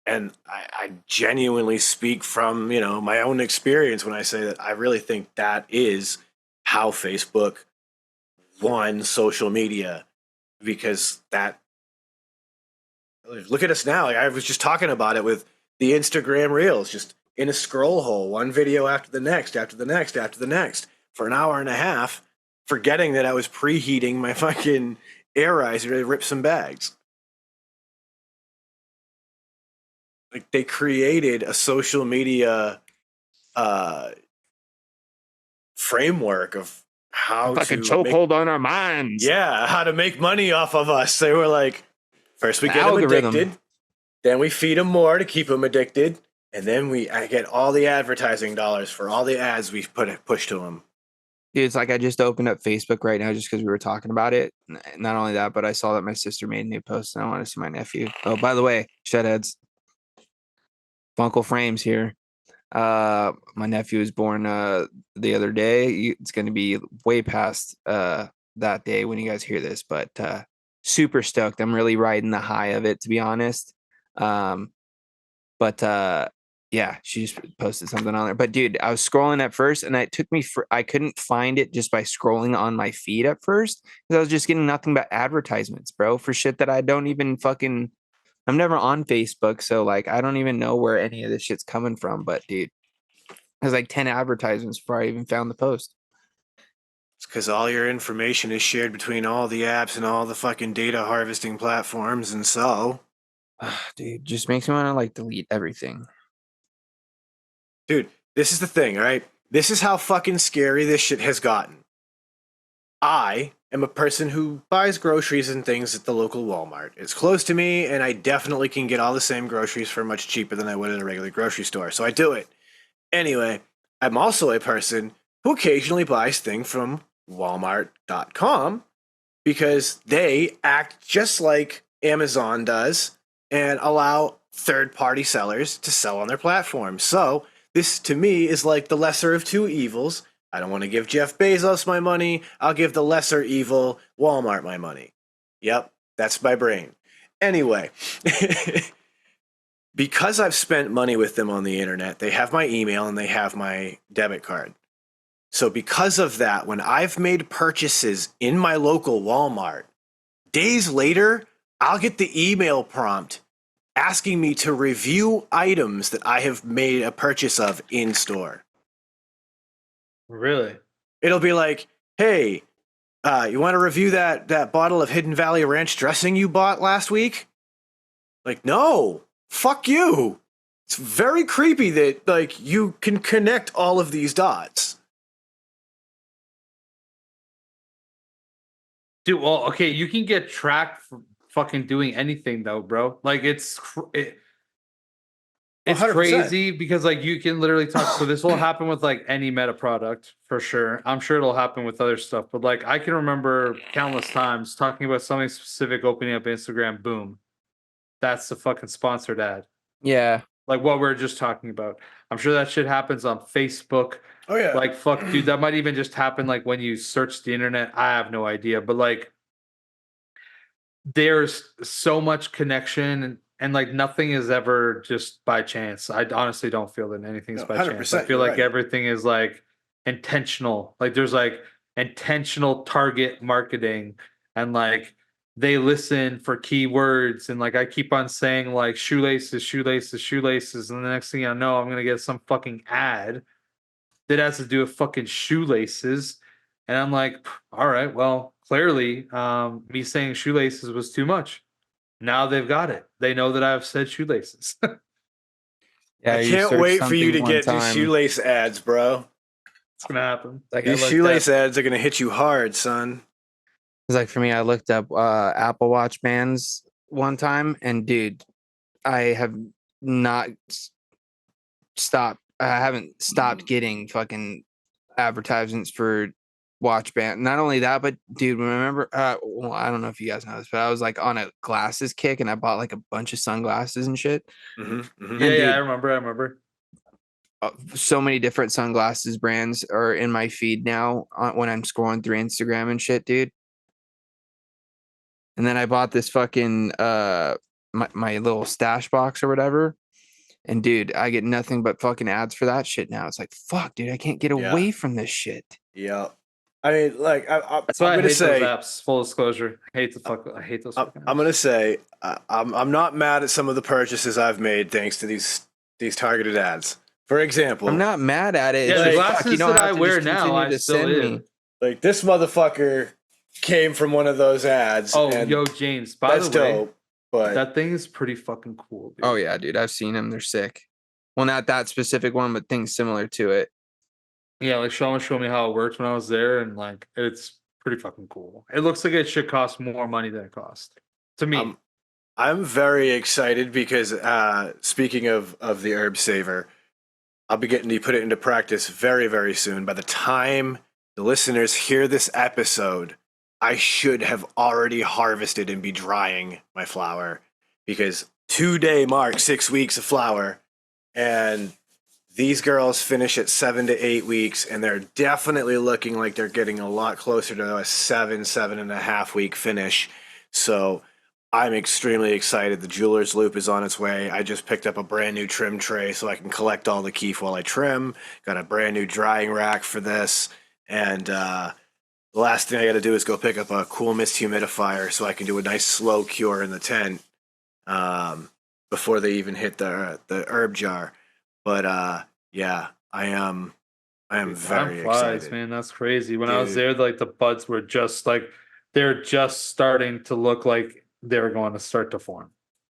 And I genuinely speak from, my own experience when I say that I really think that is how Facebook won social media, because that, look at us now. Like, I was just talking about it with the Instagram Reels, just in a scroll hole, one video after the next, after the next, after the next, for an hour and a half, forgetting that I was preheating my fucking air riser to rip some bags. Like they created a social media framework of how Fucking to chokehold on our minds. how to make money off of us. They were like, first we The get them algorithm. addicted, then we feed them more to keep them addicted, and then I get all the advertising dollars for all the ads we push to them. Dude, it's like I just opened up Facebook right now just because we were talking about it. Not only that, but I saw that my sister made a new post and I want to see my nephew. Oh, by the way, Shedheads, Funkle Frames here. My nephew was born the other day. It's going to be way past that day when you guys hear this, but super stoked. I'm really riding the high of it, to be honest. Yeah, she just posted something on there. But dude, I was scrolling at first, and it took me I couldn't find it just by scrolling on my feed at first, because I was just getting nothing but advertisements, bro, for shit that I don't even fucking. I'm never on Facebook, so like I don't even know where any of this shit's coming from. But dude, there's like 10 advertisements before I even found the post. It's because all your information is shared between all the apps and all the fucking data harvesting platforms, and so, Dude, just makes me want to like delete everything. dude, this is the thing, right? This is how fucking scary this shit has gotten. I am a person who buys groceries and things at the local Walmart. It's close to me, and I definitely can get all the same groceries for much cheaper than I would at a regular grocery store, so I do it. Anyway, I'm also a person who occasionally buys things from Walmart.com because they act just like Amazon does and allow third-party sellers to sell on their platform. So this, to me, is like the lesser of two evils. I don't want to give Jeff Bezos my money. I'll give the lesser evil Walmart my money. Yep, that's my brain. Anyway, because I've spent money with them on the internet, they have my email and they have my debit card. So because of that, when I've made purchases in my local Walmart, days later, I'll get the email prompt asking me to review items that I have made a purchase of in store. Really? It'll be like, hey, you want to review that bottle of Hidden Valley Ranch dressing you bought last week? Like, no, fuck you. It's very creepy that like you can connect all of these dots. Dude, well, okay, you can get tracked for fucking doing anything though, bro. Like it's 100%. crazy because like you can literally talk. So this will happen with like any meta product for sure. I'm sure it'll happen with other stuff, but like I can remember countless times talking about something specific, opening up Instagram, boom, that's the fucking sponsored ad. Yeah. Like what we are just talking about. I'm sure that shit happens on Facebook. Oh yeah. Like fuck, dude, that might even just happen like when you search the internet. I have no idea, but like there's so much connection and like nothing is ever just by chance. I honestly don't feel that anything's No, by chance. I 100%, feel you're like right. everything is like intentional. Like there's like intentional target marketing and like they listen for keywords and like I keep on saying like shoelaces, shoelaces, shoelaces, and the next thing I know, I'm gonna get some fucking ad that has to do with fucking shoelaces. And I'm like, all right, well, clearly, me saying shoelaces was too much. Now they've got it. They know that I've said shoelaces. It's Yeah. I You can't search wait for you something to one get these time. shoelace ads, bro. gonna happen. Like I These looked shoelace up, ads are gonna hit you hard, son. it's like for me, I looked up Apple Watch bands one time, and dude, I have not stopped. I haven't stopped getting fucking advertisements for watch band. Not only that, but dude, remember? Well, I don't know if you guys know this, but I was like on a glasses kick, and I bought like a bunch of sunglasses and shit. Mm-hmm, mm-hmm. Yeah, And yeah, dude, I remember. so many different sunglasses brands are in my feed now when I'm scrolling through Instagram and shit, dude. And then I bought this fucking my little stash box or whatever. And dude, I get nothing but fucking ads for that shit now. It's like, fuck, dude, I can't get Yeah. away from this shit. Yeah. I mean, like, That's why I'm I gonna hate say, those apps. Full disclosure, I hate those fucking apps. I'm gonna say, I'm not mad at some of the purchases I've made thanks to these targeted ads. For example, I'm not mad at it. Yeah, It's the just, like, fuck, glasses you don't that have I to wear just now, continue I to still send live. me. like this motherfucker came from one of those ads. Oh, and yo, James. By that's the way, dope. But that thing is pretty fucking cool, dude. Oh yeah, dude, I've seen them. They're sick. Well, not that specific one, but things similar to it. Yeah, like Sean showed me how it worked when I was there, and like it's pretty fucking cool. It looks like it should cost more money than it cost to me. I'm very excited because speaking of the herb saver, I'll be getting to put it into practice very, very soon. By the time the listeners hear this episode, I should have already harvested and be drying my flower because 2-day marks 6 weeks of flower, and these girls finish at 7 to 8 weeks, and they're definitely looking like they're getting a lot closer to a 7.5 week finish. So I'm extremely excited. The jeweler's loop is on its way. I just picked up a brand new trim tray so I can collect all the keef while I trim. Got a brand new drying rack for this. And the last thing I got to do is go pick up a cool mist humidifier so I can do a nice slow cure in the tent before they even hit the herb jar. But yeah, I am Dude, very time flies, excited. man. That's crazy. When I was Dude. there, like the buds were just like they're just starting to look like they were going to start to form.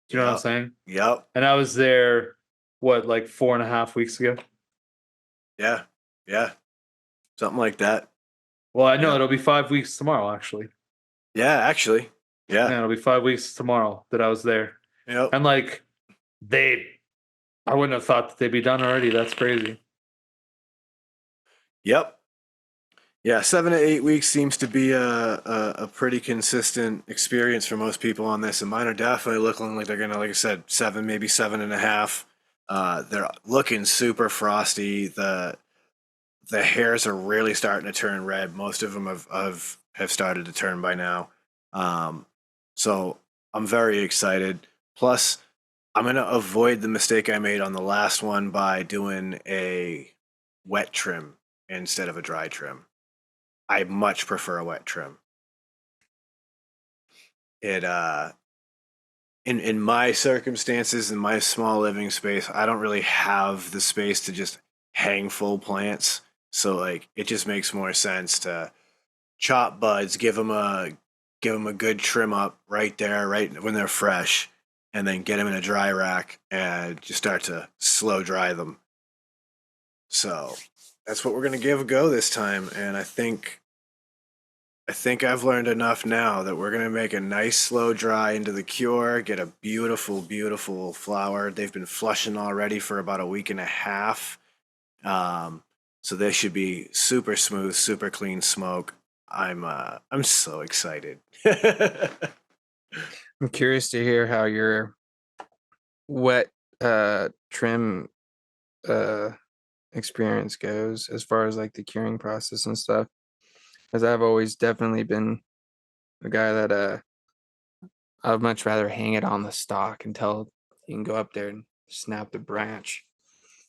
Do you know what I'm Yep. saying? Yep. And I was there, what, like 4.5 weeks ago? Yeah. Yeah. Something like that. Well, I know Yeah. it'll be 5 weeks tomorrow, actually. Yeah, actually. Yeah, Yeah. it'll be 5 weeks tomorrow that I was there. Yep. And like I wouldn't have thought that they'd be done already. That's crazy. Yep. Yeah, 7 to 8 weeks seems to be a pretty consistent experience for most people on this, and mine are definitely looking like they're gonna, like I said, 7, maybe 7.5. They're looking super frosty. The hairs are really starting to turn red. Most of them have started to turn by now. So I'm very excited. Plus, I'm gonna avoid the mistake I made on the last one by doing a wet trim instead of a dry trim. I much prefer a wet trim. It in my circumstances, in my small living space, I don't really have the space to just hang full plants. So like it just makes more sense to chop buds, give them a good trim up right there, right when they're fresh, and then get them in a dry rack and just start to slow dry them. So that's what we're gonna give a go this time, and I think I've learned enough now that we're gonna make a nice slow dry into the cure, get a beautiful, beautiful flower. They've been flushing already for about a week and a half. Um, so they should be super smooth, super clean smoke. I'm so excited. I'm curious to hear how your wet trim uh experience goes as far as like the curing process and stuff. Because I've always definitely been a guy that I'd much rather hang it on the stalk until you can go up there and snap the branch.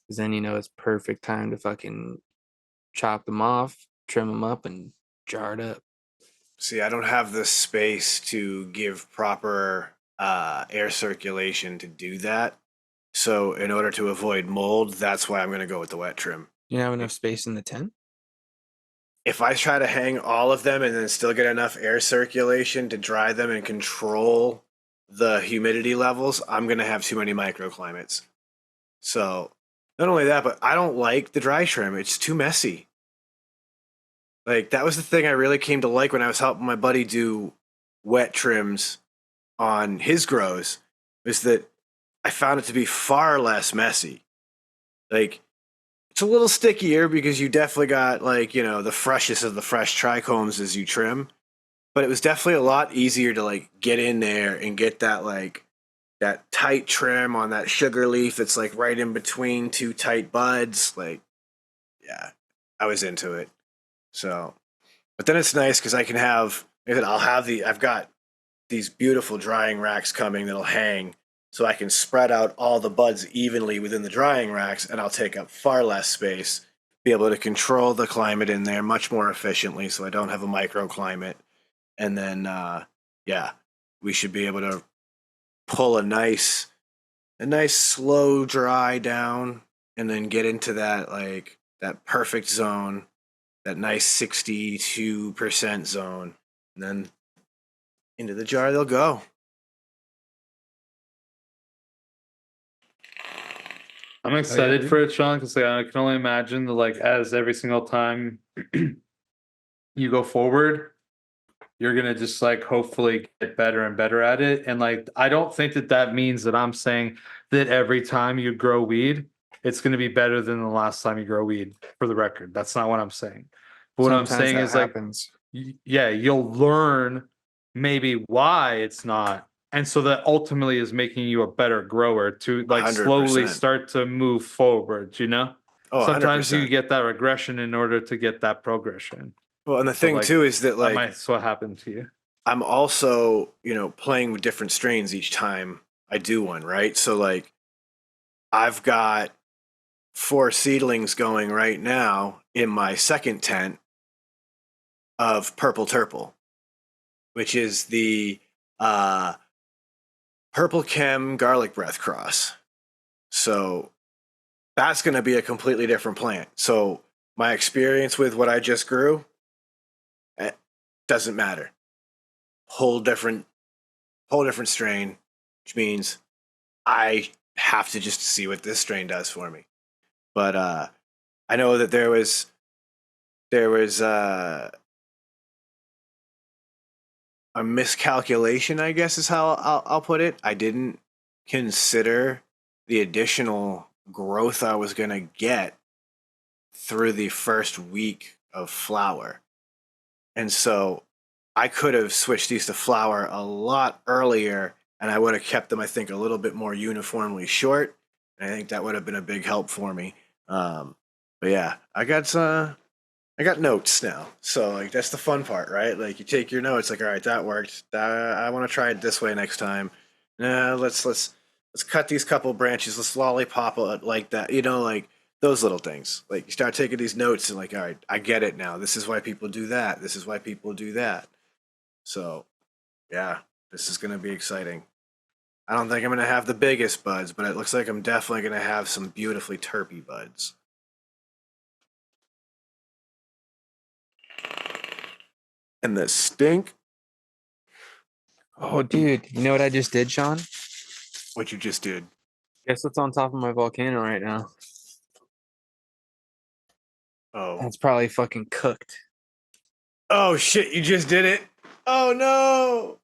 Because then you know it's perfect time to fucking chop them off, trim them up, and jar it up. See, I don't have the space to give proper air circulation to do that. So, in order to avoid mold, that's why I'm going to go with the wet trim. You have enough space in the tent? If I try to hang all of them and then still get enough air circulation to dry them and control the humidity levels, I'm going to have too many microclimates. So, not only that, but I don't like the dry trim. It's too messy. Like, that was the thing I really came to like when I was helping my buddy do wet trims on his grows, is that I found it to be far less messy. Like, it's a little stickier because you definitely got, like, you know, the freshest of the fresh trichomes as you trim, but it was definitely a lot easier to, like, get in there and get that, like, that tight trim on that sugar leaf that's, like, right in between two tight buds. Like, yeah, I was into it. So, but then it's nice because I can have, I've got these beautiful drying racks coming that'll hang, so I can spread out all the buds evenly within the drying racks, and I'll take up far less space, be able to control the climate in there much more efficiently, so I don't have a microclimate. And then, yeah, we should be able to pull a nice slow dry down, and then get into that, like, that perfect zone, that nice 62% zone, and then into the jar they'll go. I'm excited for it, Sean, because I can only imagine that, like, as every single time you go forward, you're gonna just, like, hopefully get better and better at it. And, like, I don't think that that means that I'm saying that every time you grow weed, it's gonna be better than the last time you grow weed. For the record, that's not what I'm saying. But what I'm Sometimes saying that is, like, happens. yeah, you'll learn maybe why it's not. And so that ultimately is making you a better grower to, like, slowly 100%. start to move forward, you know? Oh, Sometimes you 100%. get that regression in order to get that progression. Well, and the So, thing like, too is that, that like, might what happened to you. I'm also, you know, playing with different strains each time I do one, right? So like I've got 4 seedlings going right now in my second tent of Purple Turple, which is the uh, Purple Chem Garlic Breath cross. So that's going to be a completely different plant. So my experience with what I just grew, it doesn't matter. Whole different strain, which means I have to just see what this strain does for me. But I know that there was a miscalculation, I guess is how I'll put it. I didn't consider the additional growth I was gonna get through the first week of flower, and so I could have switched these to flower a lot earlier, and I would have kept them, I think, a little bit more uniformly short. And I think that would have been a big help for me. But yeah, I got notes now, so like that's the fun part, right? Like you take your notes, like, all right, that worked. I want to try it this way next time. Nah, let's cut these couple branches. Let's lollipop it like that. You know, like those little things. Like you start taking these notes and like, all right, I get it now. This is why people do that. This is why people do that. So yeah, this is gonna be exciting. I don't think I'm gonna have the biggest buds, but it looks like I'm definitely gonna have some beautifully terpy buds. And the stink. Oh, dude, you know what I just did, Sean? What you just did. Guess what's on top of my volcano right now? Oh. That's probably fucking cooked. Oh shit, you just did it. Oh no.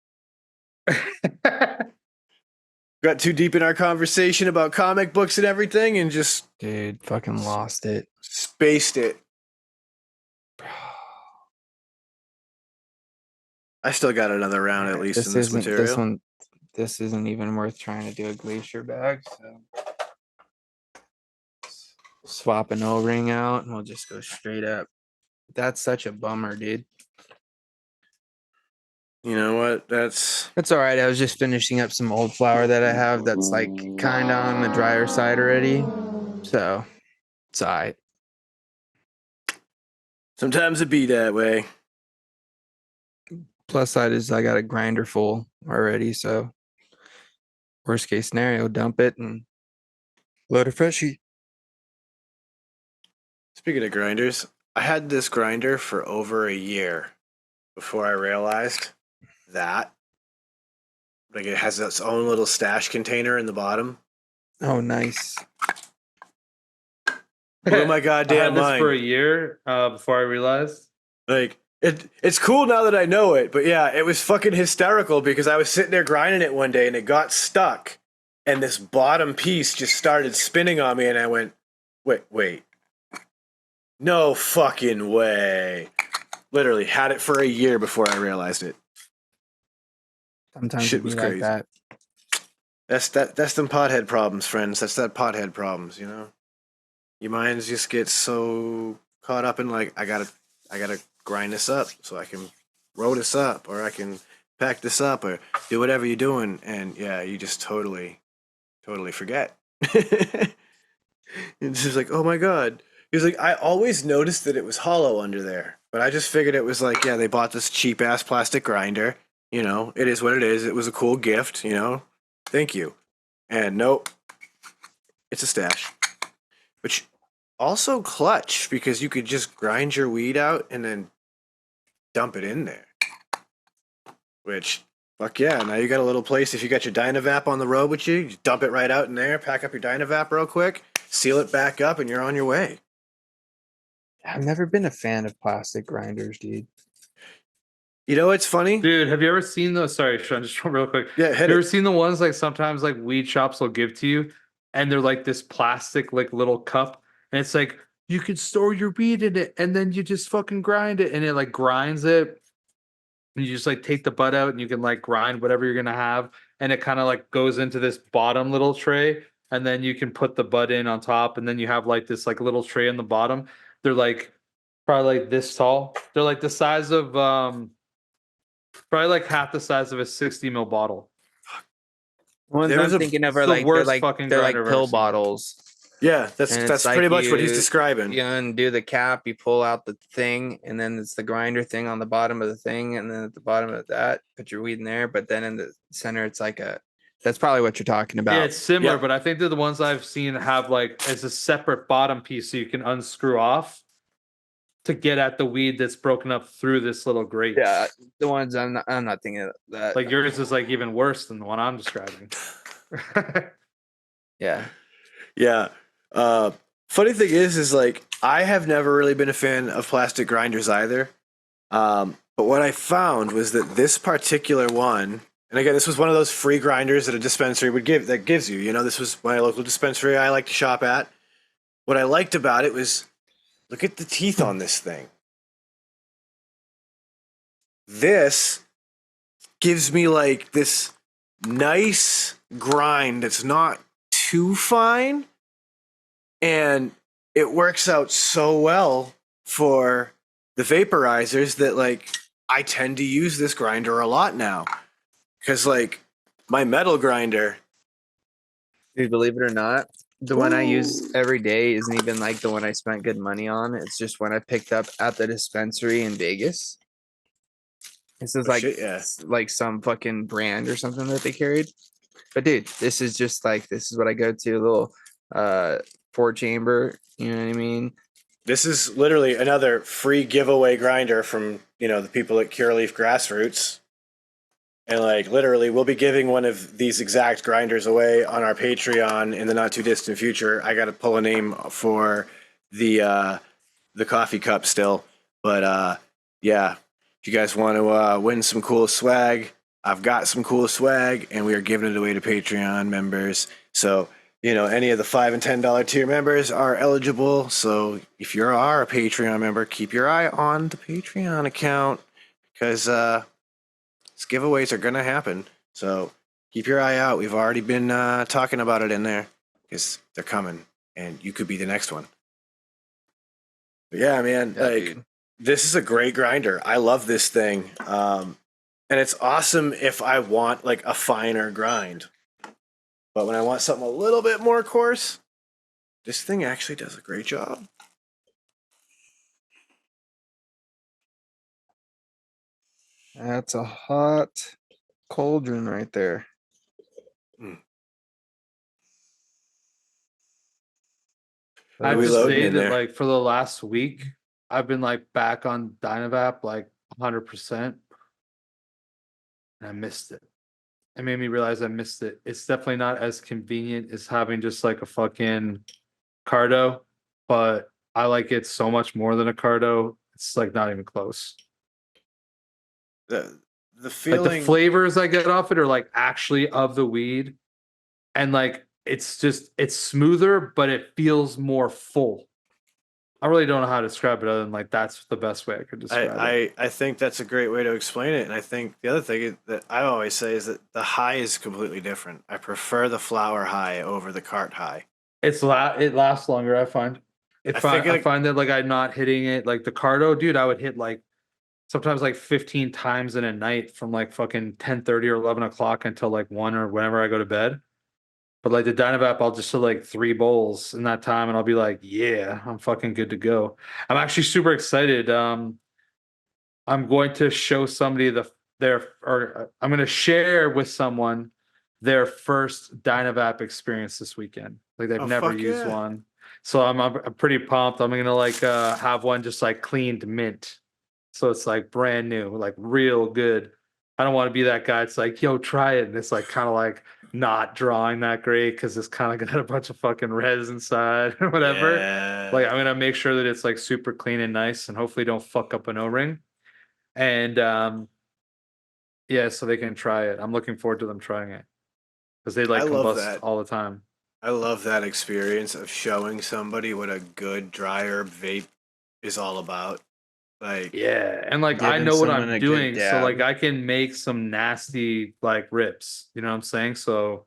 Got too deep in our conversation about comic books and everything and just Dude, fucking lost it. spaced it. I still got another round at least in this material. This isn't even worth trying to do a glacier bag, so swap an O-ring out and we'll just go straight up. That's such a bummer, dude. You know what? That's all right. I was just finishing up some old flour that I have that's like kind of on the drier side already. So it's all right. sometimes it be that way. Plus side is I got a grinder full already. So worst case scenario, dump it and load a freshie. Speaking of grinders, I had this grinder for over a year before I realized that like it has its own little stash container in the bottom. Oh, nice. Blew my I goddamn had this mind. for a year before I realized. Like it's cool now that I know it, but yeah, it was fucking hysterical because I was sitting there grinding it one day and it got stuck, and this bottom piece just started spinning on me, and I went, wait, no fucking way! Literally had it for a year before I realized it. Sometimes Shit it was be like crazy. that. That's them pothead problems, friends. That's that pothead problems, you know. Your minds just get so caught up in like I gotta grind this up so I can roll this up, or I can pack this up, or do whatever you're doing, and yeah, you just totally forget. It's just like, oh my god. He was like, I always noticed that it was hollow under there, but I just figured it was like, yeah, they bought this cheap ass plastic grinder. You know, it is what it is. It was a cool gift, you know. Thank you. And nope, it's a stash. Which also clutch because you could just grind your weed out and then dump it in there. Which, fuck yeah, now you got a little place. If you got your Dynavap on the road with you, you dump it right out in there, pack up your Dynavap real quick, seal it back up, and you're on your way. I've never been a fan of plastic grinders, dude. You know what's funny? Dude, have you ever seen those? Sorry, Sean, just real quick. Yeah, Have hit you ever it. seen the ones like sometimes like weed shops will give to you, and they're like this plastic like little cup, and it's like you could store your weed in it, and then you just fucking grind it, and it like grinds it. And you just like take the bud out, and you can like grind whatever you're gonna have, and it kind of like goes into this bottom little tray, and then you can put the bud in on top, and then you have like this like little tray on the bottom. They're like probably like this tall. They're like the size of probably like half the size of a 60 ml bottle. Ones There was I'm thinking of are the like worst fucking they're like grinder I've pill ever seen. bottles. Yeah, And it's that's like pretty much what he's you- describing. You undo the cap, you pull out the thing, and then it's the grinder thing on the bottom of the thing, and then at the bottom of that, put your weed in there. But then in the center, it's like a. That's probably what you're talking about. Yeah, it's similar, Yep. but I think they're the ones I've seen have like as a separate bottom piece so you can unscrew off to get at the weed that's broken up through this little grate. Yeah, the ones I'm not thinking of that. Like yours is like even worse than the one I'm describing. Yeah. Yeah. Funny thing is like I have never really been a fan of plastic grinders either. But what I found was that this particular one, and again, this was one of those free grinders that a dispensary would give that gives you. You know, this was my local dispensary I like to shop at. What I liked about it was look at the teeth on this thing. This gives me like this nice grind that's not too fine, and it works out so well for the vaporizers that like I tend to use this grinder a lot now because like my metal grinder, Dude, believe it or not, the one I use every day isn't even like the one I spent good money on. It's just one I picked up at the dispensary in Vegas. This is Oh, like shit, yeah. like some fucking brand or something that they carried. But dude, this is just like this is what I go to, a little 4-chamber, you know what I mean? this is literally another free giveaway grinder from the people at Cure Leaf Grassroots. And like literally, we'll be giving one of these exact grinders away on our Patreon in the not too distant future. I got to pull a name for the coffee cup still, but yeah, if you guys want to win some cool swag, I've got some cool swag, and we are giving it away to Patreon members. So any of the $5 and $10 tier members are eligible. So if you are a Patreon member, keep your eye on the Patreon account because these giveaways are going to happen. So keep your eye out. We've already been talking about it in there because they're coming and you could be the next one. But yeah, man, dude. This is a great grinder. I love this thing. And it's awesome if I want like a finer grind. But when I want something a little bit more coarse, this thing actually does a great job. That's a hot cauldron right there. I have we to loading say in that there? like for the last week, I've been like back on Dynavap like 100%. And I missed it. It made me realize I missed it. It's definitely not as convenient as having just like a fucking Cardo, but I like it so much more than a Cardo. It's like not even close. The Like feeling, the flavors I get off it are like actually of the weed, and like it's smoother, but it feels more full. I really don't know how to describe it other than like that's the best way I could describe it. I think that's a great way to explain it. And I think the other thing that I always say is that the high is completely different. I prefer the flower high over the cart high. It lasts longer, I find. I find that like I'm not hitting it like the Cardo, dude, I would hit like sometimes like 15 times in a night from like fucking 10:30 or 11 o'clock until like 1 or whenever I go to bed. But like the Dynavap, I'll just hit like 3 bowls in that time and I'll be like, yeah, I'm fucking good to go. I'm actually super excited. I'm going to show somebody I'm going to share with someone their first Dynavap experience this weekend. Like they've never used one. So I'm pretty pumped. I'm going to like have one just like cleaned mint. So it's like brand new, like real good. I don't want to be that guy. It's like, yo, try it. And it's like kind of like not drawing that great because it's kind of got a bunch of fucking res inside or whatever. Yeah. Like I'm gonna make sure that it's like super clean and nice and hopefully don't fuck up an O-ring. And yeah, so they can try it. I'm looking forward to them trying it. Because they like combust all the time. I love that experience of showing somebody what a good dry herb vape is all about. Like, yeah, and like I know what I'm doing, so like I can make some nasty like rips. You know what I'm saying? So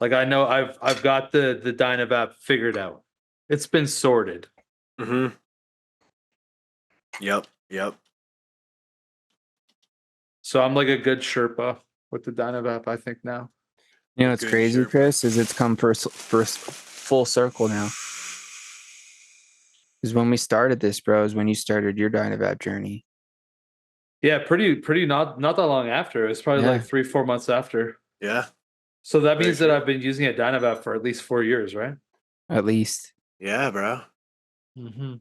like I know I've got the Dynavap figured out. It's been sorted. Mm-hmm. Yep. So I'm like a good Sherpa with the Dynavap, I think now. You know what's crazy, Chris, is it's come first full circle now. Is when we started this, bro, is when you started your Dynavap journey. Yeah, pretty not that long after. It's probably like 3-4 months after. Yeah. So that means that I've been using a Dynavap for at least 4 years, right? At least. Yeah, bro. Mm-hmm.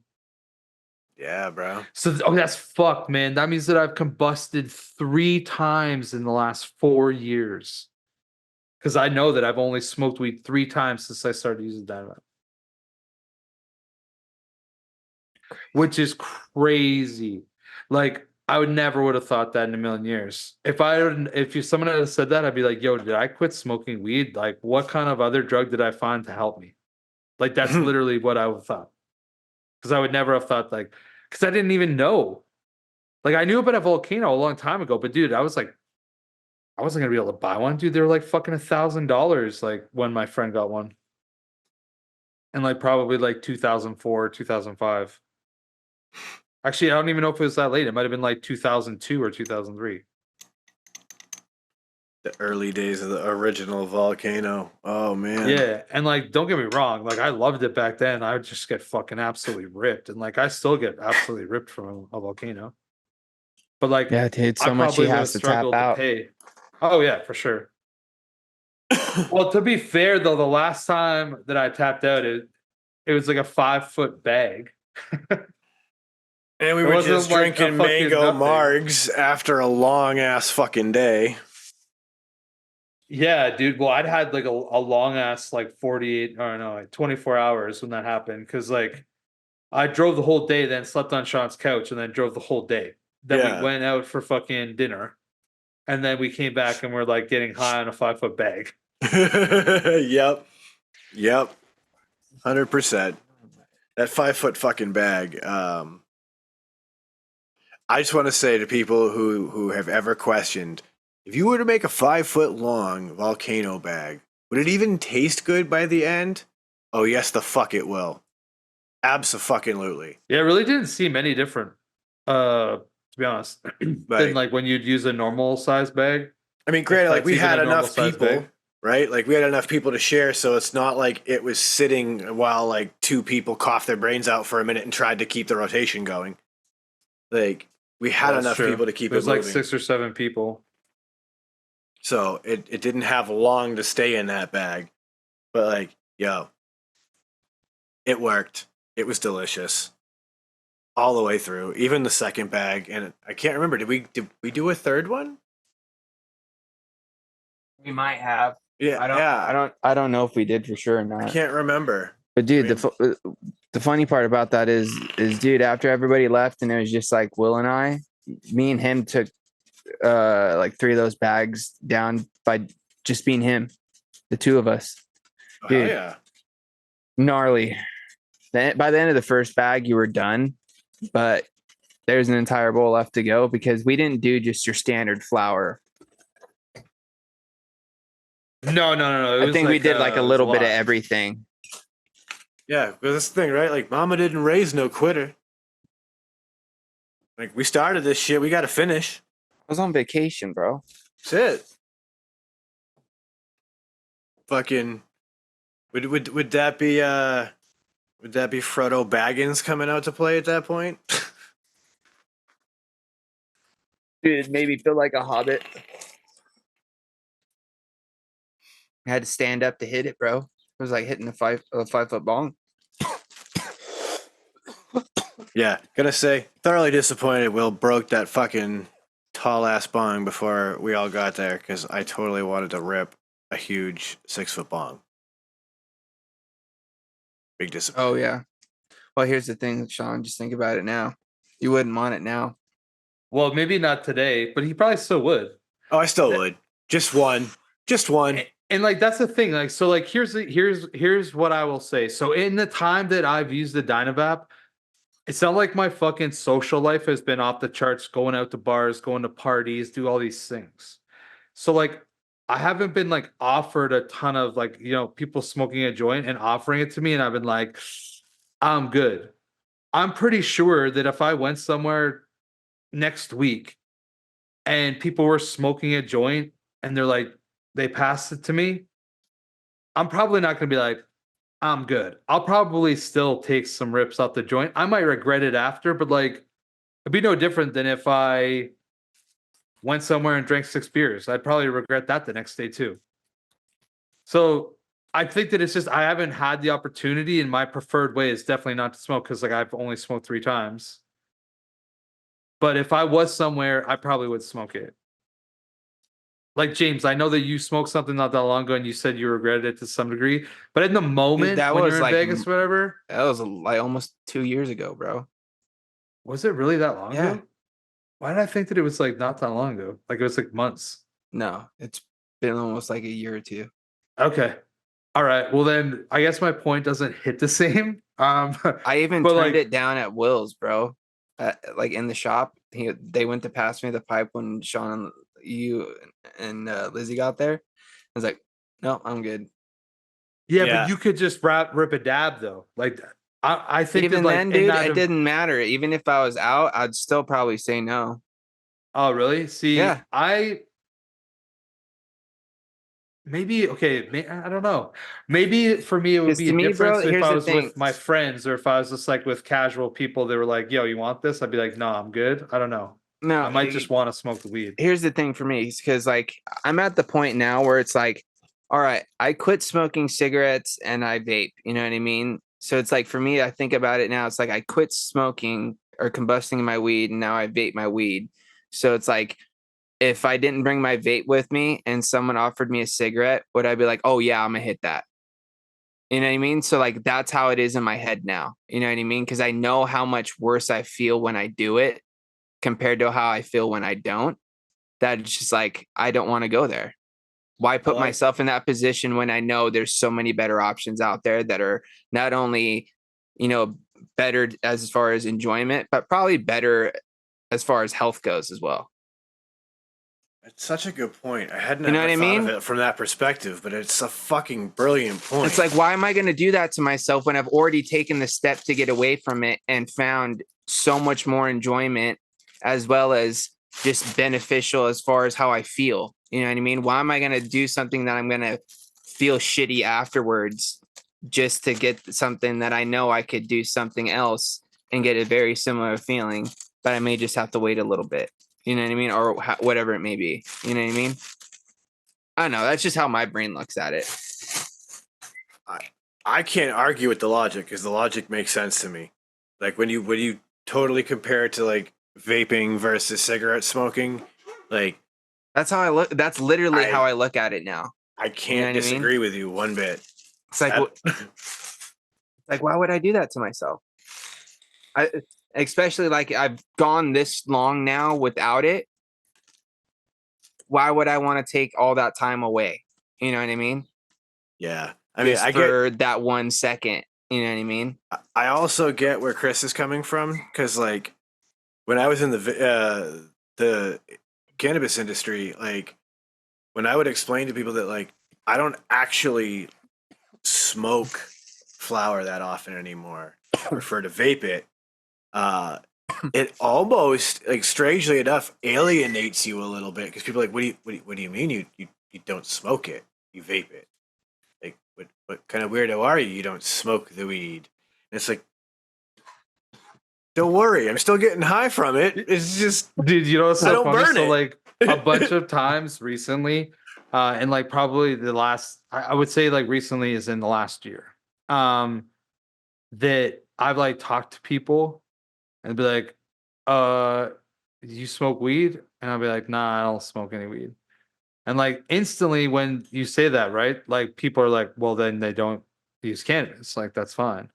Yeah, bro. So that's fucked, man. That means that I've combusted 3 times in the last 4 years. Because I know that I've only smoked weed 3 times since I started using Dynavap. Which is crazy. Like I would never would have thought that in a million years. If someone had said that, I'd be like, yo, did I quit smoking weed? Like what kind of other drug did I find to help me? Like that's literally what I would have thought. Because I would never have thought like, because I didn't even know. Like I knew about a volcano a long time ago, but dude, I was like, I wasn't gonna be able to buy one, dude. They were like fucking $1,000, like when my friend got one. And like probably like 2004, 2005. Actually, I don't even know if it was that late. It might have been like 2002 or 2003. The early days of the original volcano. Oh man. Yeah, and like don't get me wrong, like I loved it back then. I would just get fucking absolutely ripped, and like I still get absolutely ripped from a volcano. But like, yeah, dude, so I much he probably would have has to tap struggled to out. pay. Oh yeah, for sure. Well, to be fair though, the last time that I tapped out, it was like a 5-foot bag. And we It were wasn't just like a drinking fucking mango nothing. margs after a long ass fucking day. Yeah, dude. Well, I'd had like a long ass like 48 or no, like 24 hours when that happened. Cause like I drove the whole day, then slept on Sean's couch, and then drove the whole day. Then we Yeah. went out for fucking dinner. And then we came back and we're like getting high on a 5-foot bag. Yep. 100%. That 5-foot fucking bag. I just want to say to people who have ever questioned, if you were to make a 5-foot long volcano bag, would it even taste good by the end? Oh yes, the fuck it will. Abso-fucking-lutely. Yeah, it really didn't seem any different. To be honest. Than like when you'd use a normal size bag. I mean, granted, like that's we even had a normal enough size people, bag. right? Like we had enough people to share, so it's not like it was sitting while like two people coughed their brains out for a minute and tried to keep the rotation going. Like we had That's enough true. people to keep There's it moving. like 6 or 7 people. So it didn't have long to stay in that bag. But like, yo, it worked. It was delicious. All the way through. Even the second bag. And I can't remember, did we do a third one? We might have. Yeah. I don't know if we did for sure or I not. can't remember. But dude, I mean- the funny part about that is dude, after everybody left and it was just like Will and I, me and him took like 3 of those bags down by just being him, the 2 of us. Oh, Dude. hell yeah. Gnarly. Then by the end of the first bag, you were done, but there's an entire bowl left to go because we didn't do just your standard flour. No. I think we did like a little bit of everything. Yeah, because that's the thing, right? Like, mama didn't raise no quitter. Like, we started this shit. We got to finish. I was on vacation, bro. That's it. Fucking, would that be Frodo Baggins coming out to play at that point? Dude, made me feel like a hobbit. I had to stand up to hit it, bro. It was like hitting a 5-foot bong. Yeah, gonna say, thoroughly disappointed Will broke that fucking tall-ass bong before we all got there, because I totally wanted to rip a huge 6-foot bong. Big disappointment. Oh, yeah. Well, here's the thing, Sean. Just think about it now. You wouldn't want it now. Well, maybe not today, but he probably still would. Oh, I still would. Just one. And like that's the thing. Like so, like here's what I will say. So in the time that I've used the Dynavap, it's not like my fucking social life has been off the charts, going out to bars, going to parties, do all these things. So like I haven't been like offered a ton of like, people smoking a joint and offering it to me, and I've been like, I'm good. I'm pretty sure that if I went somewhere next week and people were smoking a joint and they're like, they passed it to me, I'm probably not going to be like, I'm good. I'll probably still take some rips off the joint. I might regret it after, but like, it'd be no different than if I went somewhere and drank 6 beers. I'd probably regret that the next day too. So I think that it's just, I haven't had the opportunity, and my preferred way is definitely not to smoke because like I've only smoked 3 times. But if I was somewhere, I probably would smoke it. Like James, I know that you smoked something not that long ago and you said you regretted it to some degree. But in the moment, that when was you're in like Vegas, whatever, That was like almost 2 years ago, bro. was it really that long Yeah. ago? Why did I think that it was like not that long ago? Like it was like months. No, it's been almost like a year or 2. Okay. All right. Well then I guess my point doesn't hit the same. I even but, turned like- it down at Will's, bro. Like in the shop. They went to pass me the pipe when Sean and you and Lizzie got there. I was like, no, I'm good. yeah, Yeah. but you could just rip a dab though. Like I think Even that, like, then, in dude, that it didn't matter. Even if I was out, I'd still probably say no. Oh, really? See, Yeah. Maybe okay. I don't know. Maybe for me it would 'Cause be to a me, difference bro, if here's I the was thing. with my friends, or if I was just like with casual people. They were like, "Yo, you want this?" I'd be like, "No, I'm good." I don't know. No, I might just want to smoke the weed. here's the thing for me, because like I'm at the point now where it's like, all right, I quit smoking cigarettes and I vape. You know what I mean? So it's like for me, I think about it now. It's like I quit smoking or combusting my weed, and now I vape my weed. So it's like, if I didn't bring my vape with me and someone offered me a cigarette, would I be like, oh yeah, I'm gonna hit that? You know what I mean? So like that's how it is in my head now. You know what I mean? Because I know how much worse I feel when I do it compared to how I feel when I don't. That's just like, I don't want to go there. Why put myself in that position when I know there's so many better options out there that are not only, better as far as enjoyment, but probably better as far as health goes as well. It's such a good point. I hadn't You know ever what I thought mean? of it from that perspective, but it's a fucking brilliant point. It's like, why am I going to do that to myself when I've already taken the step to get away from it and found so much more enjoyment as well as just beneficial as far as how I feel? You know what I mean? Why am I going to do something that I'm going to feel shitty afterwards just to get something that I know I could do something else and get a very similar feeling, but I may just have to wait a little bit. You know what I mean? Or whatever it may be. You know what I mean? I don't know. That's just how my brain looks at it. I can't argue with the logic because the logic makes sense to me. Like when you totally compare it to like vaping versus cigarette smoking, like that's how I look. That's literally how I look at it now. I can't disagree with you one bit. It's like, like, why would I do that to myself? Especially like I've gone this long now without it. Why would I want to take all that time away? You know what I mean? Yeah. I mean, I get that 1 second. You know what I mean? I also get where Chris is coming from because, like, when I was in the cannabis industry, like, when I would explain to people that, like, I don't actually smoke flower that often anymore, I prefer to vape it. It almost, like, strangely enough, alienates you a little bit because people are like, what do you mean you don't smoke it? You vape it? Like, what kind of weirdo are you? You don't smoke the weed. And it's like, don't worry, I'm still getting high from it. It's just, dude, you know what's so funny? So it. like a bunch of times recently, and like probably the last, I would say like recently is in the last year, that I've like talked to people and be like, you smoke weed? And I'll be like, nah, I don't smoke any weed. And like instantly when you say that, right? Like people are like, well, then they don't use cannabis. Like that's fine.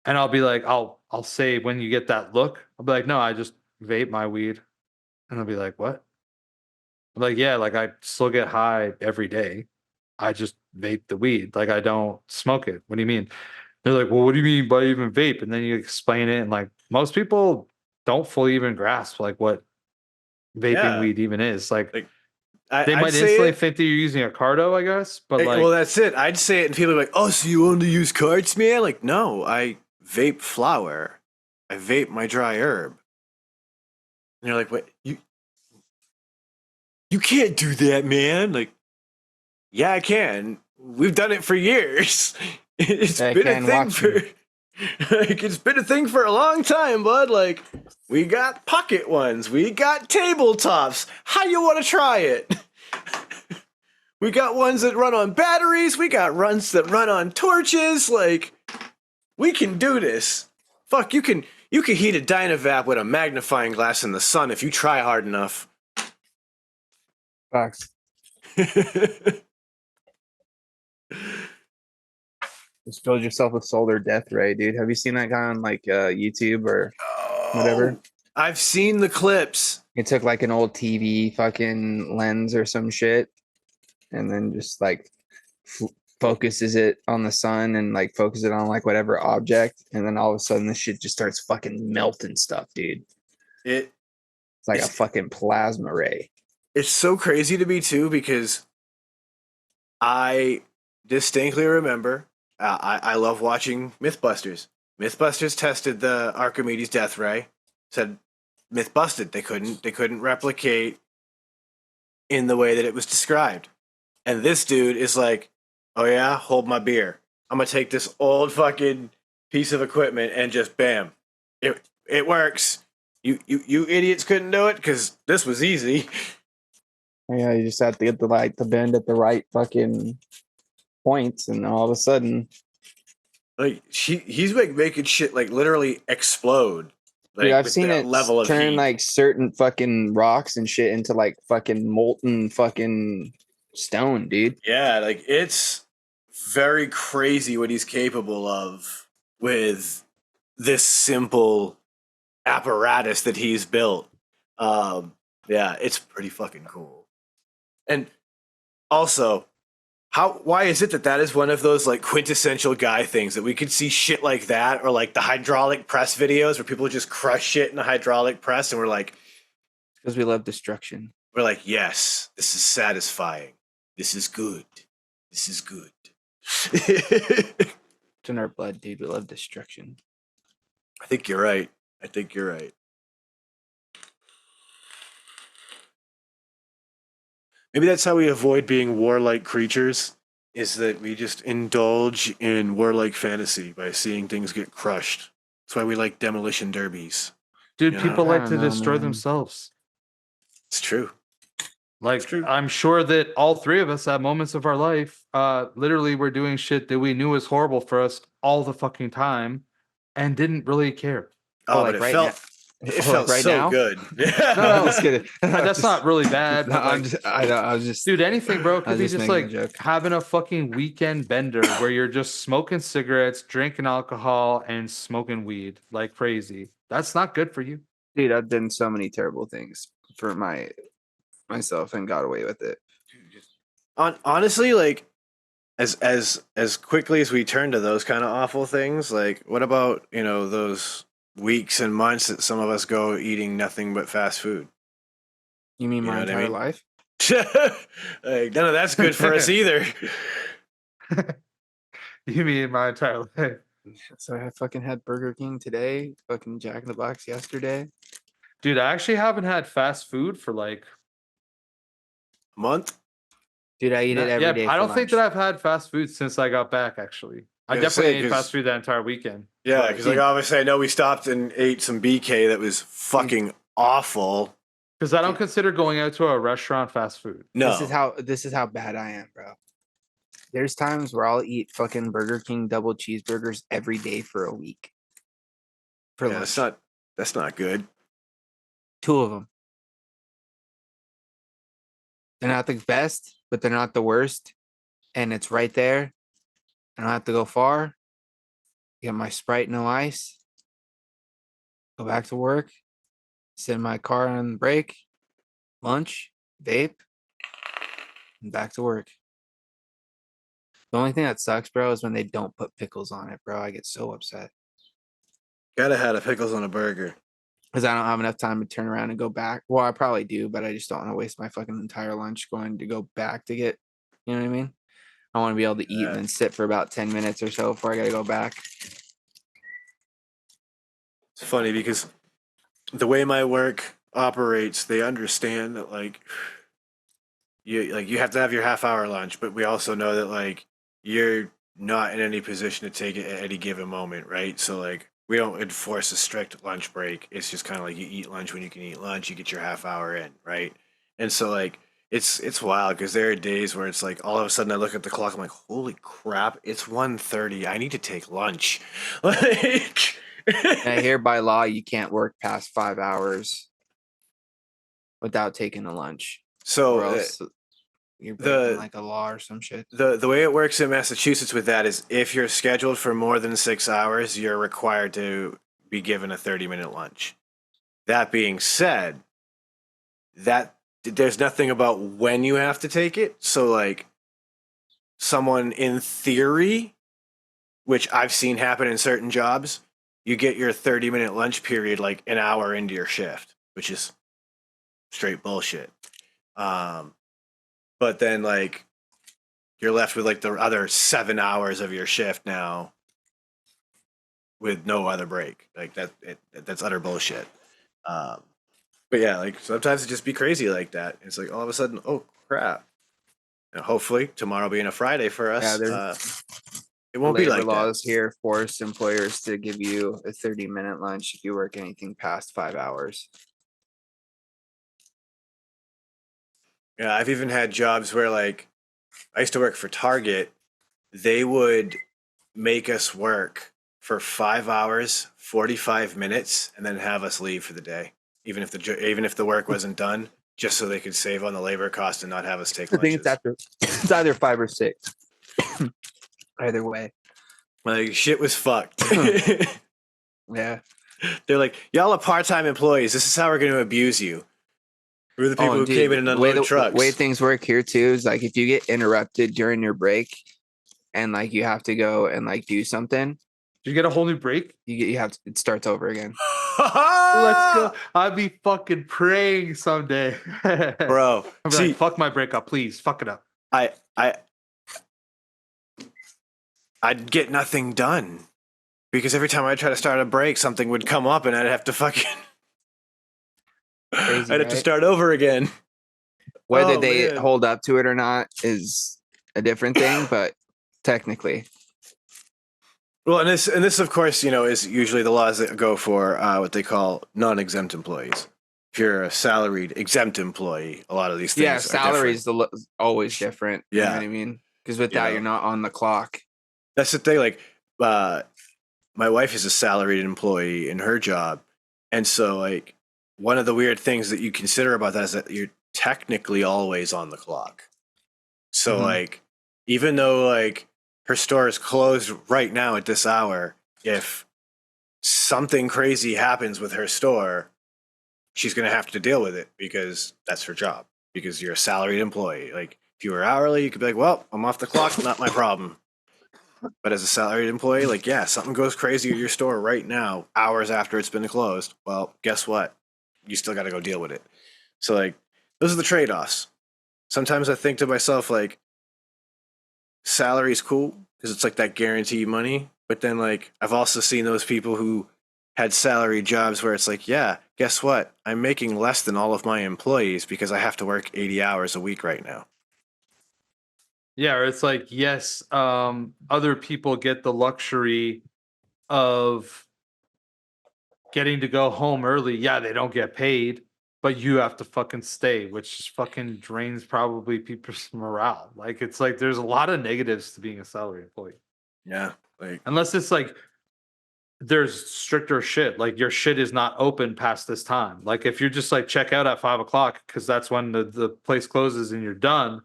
And I'll be like, I'll say when you get that look, I'll be like, no, I just vape my weed. And they'll be like, what? I'm like, yeah, like I still get high every day. I just vape the weed. Like I don't smoke it. What do you mean? They're like, well, what do you mean by even vape? And then you explain it. And like most people don't fully even grasp like what vaping weed even is. Like they might instantly think that you're using a cardo, I guess. But like, well, that's it. I'd say it, and people are like, "Oh, so you only use cards, man?" Like, no, I vape flower. I vape my dry herb. And you're like, "What? You can't do that, man!" Like, yeah, I can. We've done it for years. It's been a thing for a long time, bud. Like, we got pocket ones, we got tabletops. How you want to try it? We got ones that run on batteries. We got runs that run on torches. Like, we can do this. Fuck, you can heat a Dynavap with a magnifying glass in the sun if you try hard enough. Facts. Just build yourself a solar death ray, dude. Have you seen that guy on like YouTube or whatever? I've seen the clips. He took like an old TV fucking lens or some shit, and then just like focuses it on the sun and like focuses it on like whatever object, and then all of a sudden this shit just starts fucking melting stuff, dude. It's like a fucking plasma ray. It's so crazy to me too because I distinctly remember. I love watching Mythbusters. Mythbusters tested the Archimedes death ray. Said myth busted. They couldn't replicate in the way that it was described. And this dude is like, oh yeah, hold my beer. I'm gonna take this old fucking piece of equipment and just bam, it works. You idiots couldn't do it because this was easy. Yeah, you just have to get the bend at the right fucking points, and all of a sudden, like he's like making shit like literally explode. Dude, I've with seen that it level of turn heat. like certain fucking rocks and shit into like fucking molten fucking stone, dude. Yeah, like it's very crazy what he's capable of with this simple apparatus that he's built. Yeah, it's pretty fucking cool. And also, why is it that that is one of those like quintessential guy things that we could see shit like that, or like the hydraulic press videos where people just crush shit in a hydraulic press and Because we love destruction. we're like, yes, this is satisfying. This is good. This is good. It's in our blood, dude. We love destruction. I think you're right. I think you're right. Maybe that's how we avoid being warlike creatures, is that we just indulge in warlike fantasy by seeing things get crushed. That's why we like demolition derbies. Dude, You people know? like I to don't know, destroy man. themselves. It's true. Like, true. I'm sure that all three of us at moments of our life, literally were doing shit that we knew was horrible for us all the fucking time and didn't really care. Oh, like but it right felt now. it Or felt like right so now? good. No, Yeah. I'm just kidding. That's not really bad, No, but I'm like, just. I was just. dude, anything, bro. It I could was be just just making a like joke. having a fucking weekend bender where you're just smoking cigarettes, drinking alcohol, and smoking weed like crazy. That's not good for you. Dude, I've done so many terrible things for myself and got away with it. Honestly, like as quickly as we turn to those kind of awful things, like what about, those weeks and months that some of us go eating nothing but fast food? You mean You my know what I entire mean? life? Like, none of that's good for us either. You mean my entire life. So I fucking had Burger King today, fucking Jack in the Box yesterday. Dude, I actually haven't had fast food for like Month? Dude, I eat it every yeah, day. I for don't think lunch. that I've had fast food since I got back actually. I I was gonna definitely say, ate fast food that entire weekend. Yeah, but- because like obviously I know we stopped and ate some BK that was fucking awful. Because I don't consider going out to a restaurant fast food. No, This is how bad I am, bro. There's times where I'll eat fucking Burger King double cheeseburgers every day for a week. For yeah, lunch. that's not good. 2 of them. They're not the best, but they're not the worst. And it's right there. I don't have to go far. Get my Sprite, no ice. Go back to work. Sit in my car on break. Lunch, vape, and back to work. The only thing that sucks, bro, is when they don't put pickles on it, bro. I get so upset. Gotta have the pickles on a burger. Because I don't have enough time to turn around and go back. Well, I probably do, but I just don't want to waste my fucking entire lunch going to go back to get, you know what I mean? I want to be able to eat Yeah. and then sit for about 10 minutes or so before I got to go back. It's funny because the way my work operates, they understand that like you have to have your half-hour lunch, but we also know that like you're not in any position to take it at any given moment, right? So like we don't enforce a strict lunch break. It's just kind of like you eat lunch when you can eat lunch, you get your half hour in, right? And so like it's wild because there are days where it's like all of a sudden I look at the clock, I'm like, holy crap, it's 1:30. I need to take lunch. Like And I hear by law you can't work past 5 hours without taking a lunch. so Or else you're breaking like a law or some shit. the way it works in Massachusetts with that is if you're scheduled for more than 6 hours, you're required to be given a 30-minute lunch. That being said, that there's nothing about when you have to take it. So like someone in theory, which I've seen happen in certain jobs, you get your 30-minute lunch period like an hour into your shift, which is straight bullshit. But then like you're left with like the other 7 hours of your shift now with no other break. Like that's utter bullshit. But yeah, like sometimes it just be crazy like that. It's like all of a sudden, oh crap. And hopefully tomorrow being a Friday for us, Yeah, it won't be labor like laws that. here force employers to give you a 30-minute lunch if you work anything past 5 hours. Yeah, I've even had jobs where like I used to work for Target. They would make us work for 5 hours, 45 minutes, and then have us leave for the day, even if the work wasn't done, just so they could save on the labor cost and not have us take I think lunches. it's either 5 or 6. Either way. Like, shit was fucked. Yeah. They're like, y'all are part-time employees. This is how we're going to abuse you. We're the people who dude, came in and unloaded trucks. The way things work here too is like if you get interrupted during your break and like you have to go and like do something, You get a whole new break? you have to, it starts over again. Let's go. I'd be fucking praying someday. Bro, I'm like, fuck my breakup, please. Fuck it up. I'd get nothing done because every time I try to start a break, something would come up and I'd have to fucking Crazy, I'd have to start over again. Whether they hold up to it or not is a different thing, but technically. Well, and this of course, is usually the laws that go for what they call non-exempt employees. If you're a salaried exempt employee, a lot of these things. Yeah, salary is always different. Yeah, you know what I mean, because with that, you're not on the clock. That's the thing. Like, my wife is a salaried employee in her job, and so like one of the weird things that you consider about that is that you're technically always on the clock. So like, even though like her store is closed right now at this hour, if something crazy happens with her store, she's going to have to deal with it because that's her job, because you're a salaried employee. Like if you were hourly, you could be like, well, I'm off the clock. Not my problem. But as a salaried employee, like, yeah, something goes crazy at your store right now, hours after it's been closed. Well, guess what? You still got to go deal with it. So like, those are the trade-offs. Sometimes I think to myself, like, salary's cool because it's like that guaranteed money. But then like, I've also seen those people who had salary jobs where it's like, yeah, guess what? I'm making less than all of my employees because I have to work 80 hours a week right now. Yeah, or it's like, yes, other people get the luxury of getting to go home early. Yeah, they don't get paid, but you have to fucking stay, which just fucking drains probably people's morale. Like, it's like there's a lot of negatives to being a salary employee. Yeah, like unless it's like there's stricter shit, like your shit is not open past this time. Like if you're just like check out at 5:00 because that's when the place closes and you're done,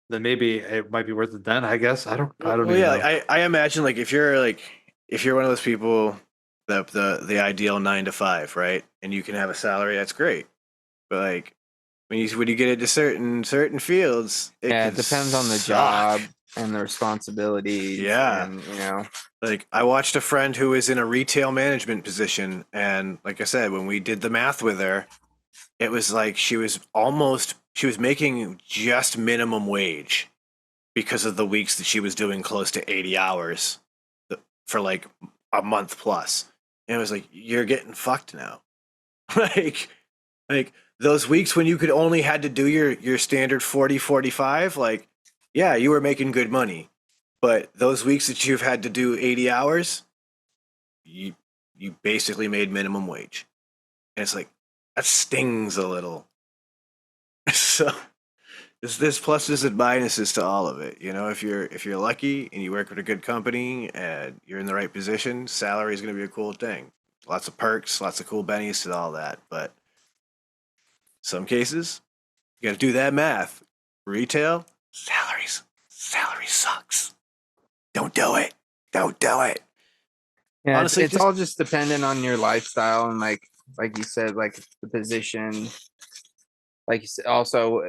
then maybe it might be worth it then, I guess. I don't even know. Like, I imagine like if you're one of those people, the ideal 9 to 5, right? And you can have a salary, that's great. But like when you get into certain fields, it depends on the job and the responsibilities. Yeah. And, like I watched a friend who was in a retail management position, and like I said, when we did the math with her, it was like she was making just minimum wage because of the weeks that she was doing close to 80 hours for like a month plus. And it was like, you're getting fucked now. like those weeks when you could only had to do your standard 40, 45, like, yeah, you were making good money. But those weeks that you've had to do 80 hours, you basically made minimum wage. And it's like, that stings a little. So there's pluses and minuses to all of it. If you're lucky and you work with a good company and you're in the right position, salary is going to be a cool thing. Lots of perks, lots of cool bennies to all that. But some cases, you got to do that math. Retail, salary sucks. Don't do it. Yeah, honestly, it's all just dependent on your lifestyle and like you said, like the position. Like you said, also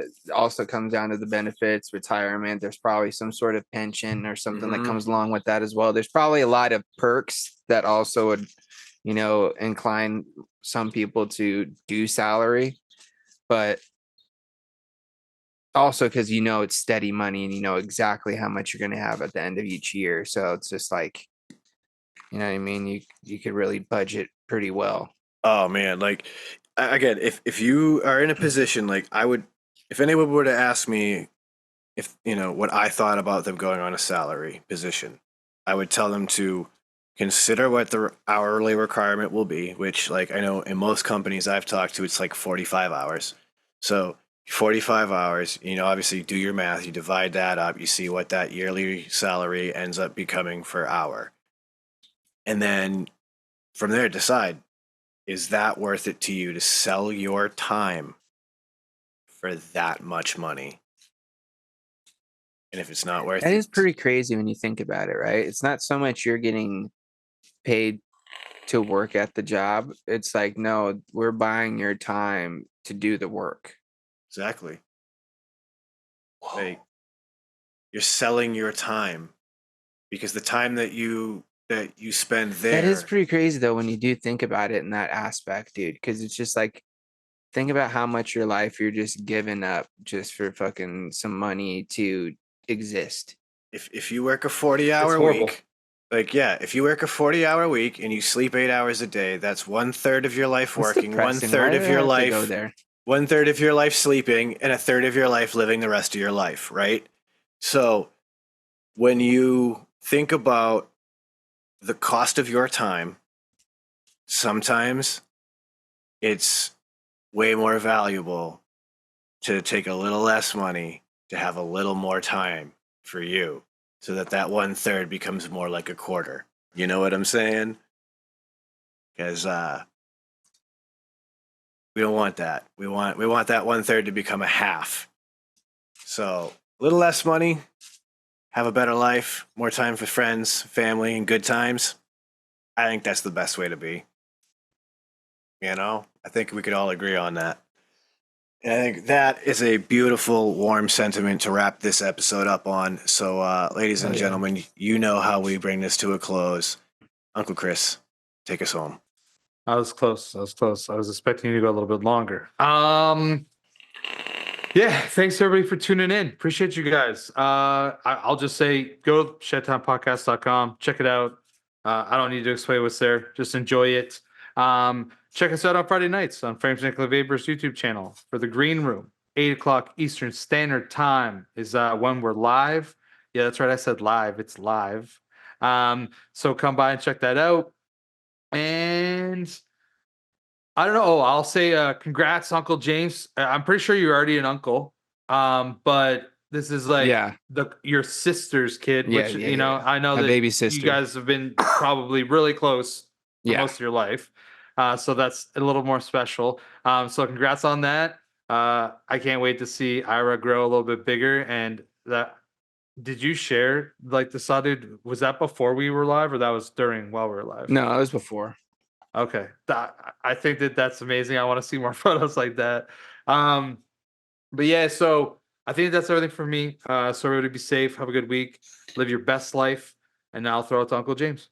comes down to the benefits, retirement. There's probably some sort of pension or something that comes along with that as well. There's probably a lot of perks that also would, incline some people to do salary, but also because it's steady money and you know exactly how much you're going to have at the end of each year. So it's just like, you know what I mean? You could really budget pretty well. Oh man, like again, if you are in a position like I would, if anyone were to ask me if what I thought about them going on a salary position, I would tell them to consider what the hourly requirement will be, which like I know in most companies I've talked to, it's like 45 hours. So 45 hours, obviously you do your math, you divide that up, you see what that yearly salary ends up becoming per hour. And then from there, decide, is that worth it to you to sell your time for that much money? And if it's not worth That it, is pretty crazy when you think about it, right? It's not so much you're getting paid to work at the job. It's like, no, we're buying your time to do the work. exactly. Like, you're selling your time because the time that you spend there. That is pretty crazy though when you do think about it in that aspect, dude. Because it's just like, think about how much your life you're just giving up just for fucking some money to exist. If you work a 40-hour horrible. week, like, yeah, if you work a 40-hour week and you sleep 8 hours a day, that's 1/3 of your life That's working, depressing. 1/3 Why of do I your have to go life, there? 1/3 of your life sleeping, and 1/3 of your life living the rest of your life, right? So when you think about the cost of your time, sometimes it's way more valuable to take a little less money to have a little more time for you, so that 1/3 becomes more like a quarter. You know what I'm saying? Because we don't want that. We want that 1/3 to become a half. So a little less money, have a better life, more time for friends, family, and good times. I think that's the best way to be. You know, I think we could all agree on that. And I think that is a beautiful, warm sentiment to wrap this episode up on. So, ladies and gentlemen, you know how we bring this to a close. Uncle Chris, take us home. I was close. I was expecting you to go a little bit longer. Yeah, thanks everybody for tuning in. Appreciate you guys. I'll just say go to shedtimepodcast.com. Check it out. I don't need to explain what's there. Just enjoy it. Check us out on Friday nights on Frames Nicola Vapor's YouTube channel for the Green Room. 8 o'clock Eastern Standard Time is when we're live. Yeah, that's right. I said live. It's live. So come by and check that out. And I don't know. Oh, I'll say congrats, Uncle James. I'm pretty sure you're already an uncle. But this is like Yeah. your sister's kid, Yeah, which yeah. I know My that baby you sister. guys have been probably really close for Yeah. most of your life. So that's a little more special. So congrats on that. I can't wait to see Ira grow a little bit bigger. And that, did you share like the saw dude? Was that before we were live, or that was during while we were live? No, that was before. Okay. I think that's amazing. I want to see more photos like that. But yeah, so I think that's everything for me. So everybody be safe, have a good week, live your best life, and now I'll throw it to Uncle James.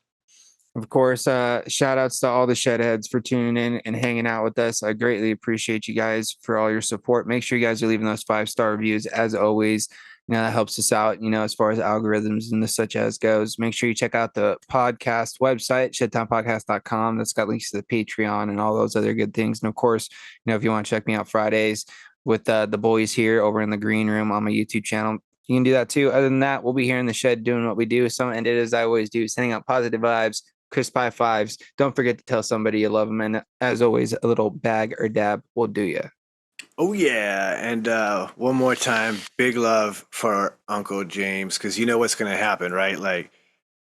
Of course, shout outs to all the Shedheads for tuning in and hanging out with us. I greatly appreciate you guys for all your support. Make sure you guys are leaving those 5-star reviews as always. That helps us out, as far as algorithms and such as goes. Make sure you check out the podcast website, shedtimepodcast.com. That's got links to the Patreon and all those other good things. And of course, if you want to check me out Fridays with the boys here over in the green room on my YouTube channel, you can do that too. Other than that, we'll be here in the shed doing what we do. So, and it is, I always do, sending out positive vibes, crisp high fives. Don't forget to tell somebody you love them. And as always, a little bag or dab will do you. Oh, yeah. And one more time, big love for Uncle James, because you know what's going to happen, right? Like,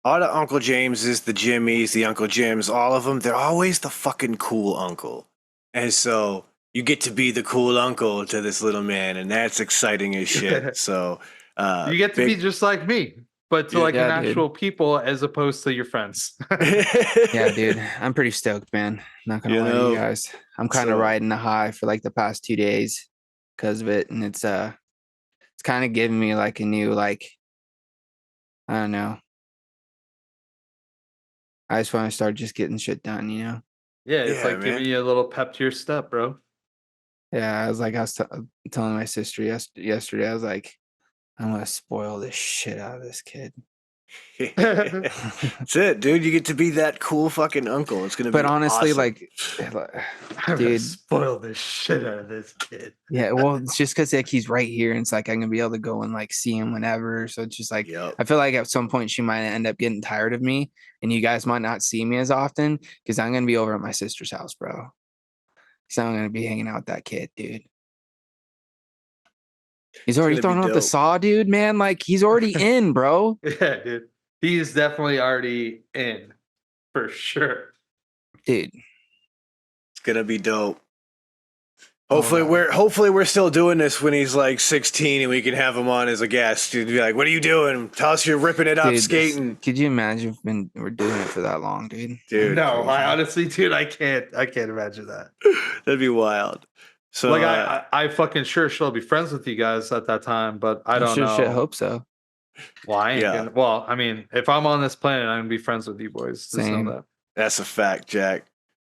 all the Uncle Jameses, the Jimmies, the Uncle Jims, all of them, they're always the fucking cool uncle. And so you get to be the cool uncle to this little man, and that's exciting as shit. So you get to be just like me, but to an actual people as opposed to your friends. Yeah, dude, I'm pretty stoked, man. Not gonna lie to you guys. I'm kind of riding the high for like the past 2 days because of it, and it's kind of giving me like a new I don't know. I just want to start just getting shit done, Yeah, it's like giving you a little pep to your step, bro. Yeah, I was telling my sister yesterday. I was like, I'm gonna spoil this shit out of this kid. That's it, dude. You get to be that cool fucking uncle. It's gonna be. But honestly, awesome. Dude, spoil the shit out of this kid. Yeah, well, it's just because he's right here, and it's like I'm gonna be able to go and see him whenever. So it's just I feel like at some point she might end up getting tired of me, and you guys might not see me as often because I'm gonna be over at my sister's house, bro. So I'm gonna be hanging out with that kid, dude. He's already throwing out the saw, dude. Man, he's already in, bro. Yeah, dude. He's definitely already in. For sure. Dude. It's gonna be dope. Hopefully we're still doing this when he's like 16 and we can have him on as a guest. He'd be like, "What are you doing? Tell us you're ripping it up skating." Could you imagine if we're doing it for that long, dude? Dude, no, I honestly, dude, I can't imagine that. That'd be wild. So like I fucking sure she'll be friends with you guys at that time, but I don't know. Shit, hope so. Well, I ain't gonna, well, I mean, if I'm on this planet, I'm gonna be friends with you boys. Just know that. That's a fact, Jack.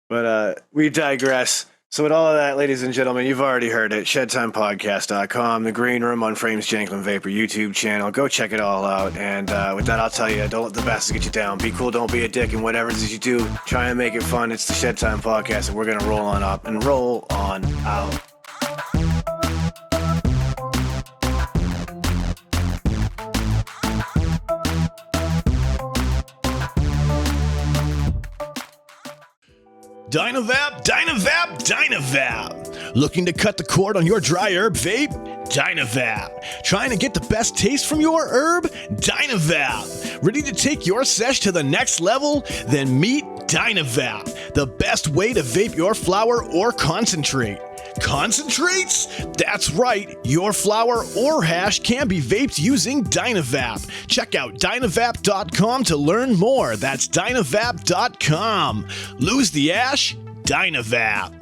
But we digress. So with all of that, ladies and gentlemen, you've already heard it. Shedtimepodcast.com, the Green Room on Frames Janklin Vapor YouTube channel. Go check it all out. And with that, I'll tell you, don't let the best get you down. Be cool, don't be a dick, and whatever it is you do, try and make it fun. It's the Shedtime Podcast, and we're going to roll on up and roll on out. Dynavap, Dynavap, Dynavap. Looking to cut the cord on your dry herb vape? Dynavap. Trying to get the best taste from your herb? Dynavap. Ready to take your sesh to the next level? Then meet Dynavap, the best way to vape your flower or concentrate. Concentrates? That's right, your flower or hash can be vaped using Dynavap. Check out Dynavap.com to learn more. That's Dynavap.com. Lose the ash? Dynavap.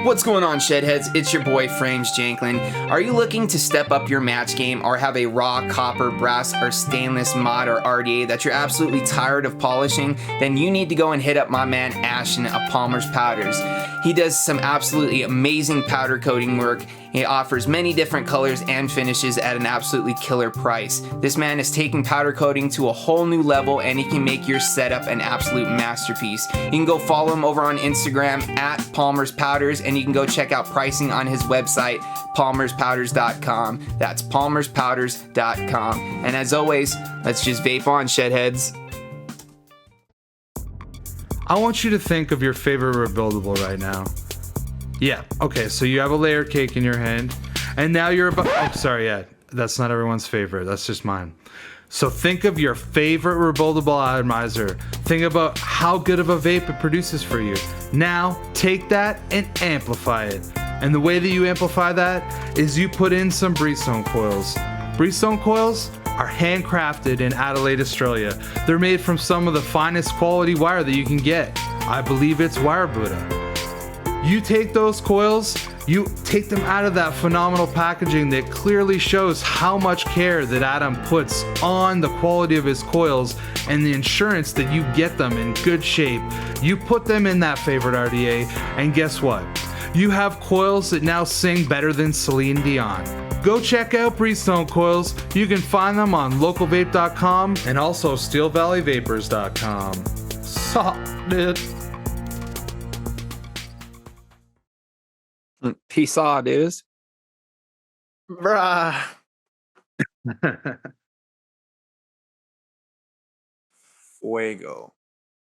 What's going on, Shedheads? It's your boy, Frames Janklin. Are you looking to step up your match game or have a raw copper, brass, or stainless mod or RDA that you're absolutely tired of polishing? Then you need to go and hit up my man Ashton of Palmer's Powders. He does some absolutely amazing powder coating work. He offers many different colors and finishes at an absolutely killer price. This man is taking powder coating to a whole new level, and he can make your setup an absolute masterpiece. You can go follow him over on Instagram at Palmer's Powders, and you can go check out pricing on his website, palmerspowders.com. That's palmerspowders.com. And as always, let's just vape on, Shedheads. I want you to think of your favorite rebuildable right now. Yeah, okay, so you have a layer cake in your hand, and now you're about... Oh, sorry, yeah, that's not everyone's favorite. That's just mine. So think of your favorite rebuildable atomizer. Think about how good of a vape it produces for you. Now, take that and amplify it. And the way that you amplify that is you put in some Breezestone coils. Breezestone coils are handcrafted in Adelaide, Australia. They're made from some of the finest quality wire that you can get. I believe it's wire Buddha. You take those coils, you take them out of that phenomenal packaging that clearly shows how much care that Adam puts on the quality of his coils and the insurance that you get them in good shape. You put them in that favorite RDA, and guess what? You have coils that now sing better than Celine Dion. Go check out Breezestone coils. You can find them on localvape.com and also steelvalleyvapors.com. Solid. Peace out, dudes. Bruh. Fuego.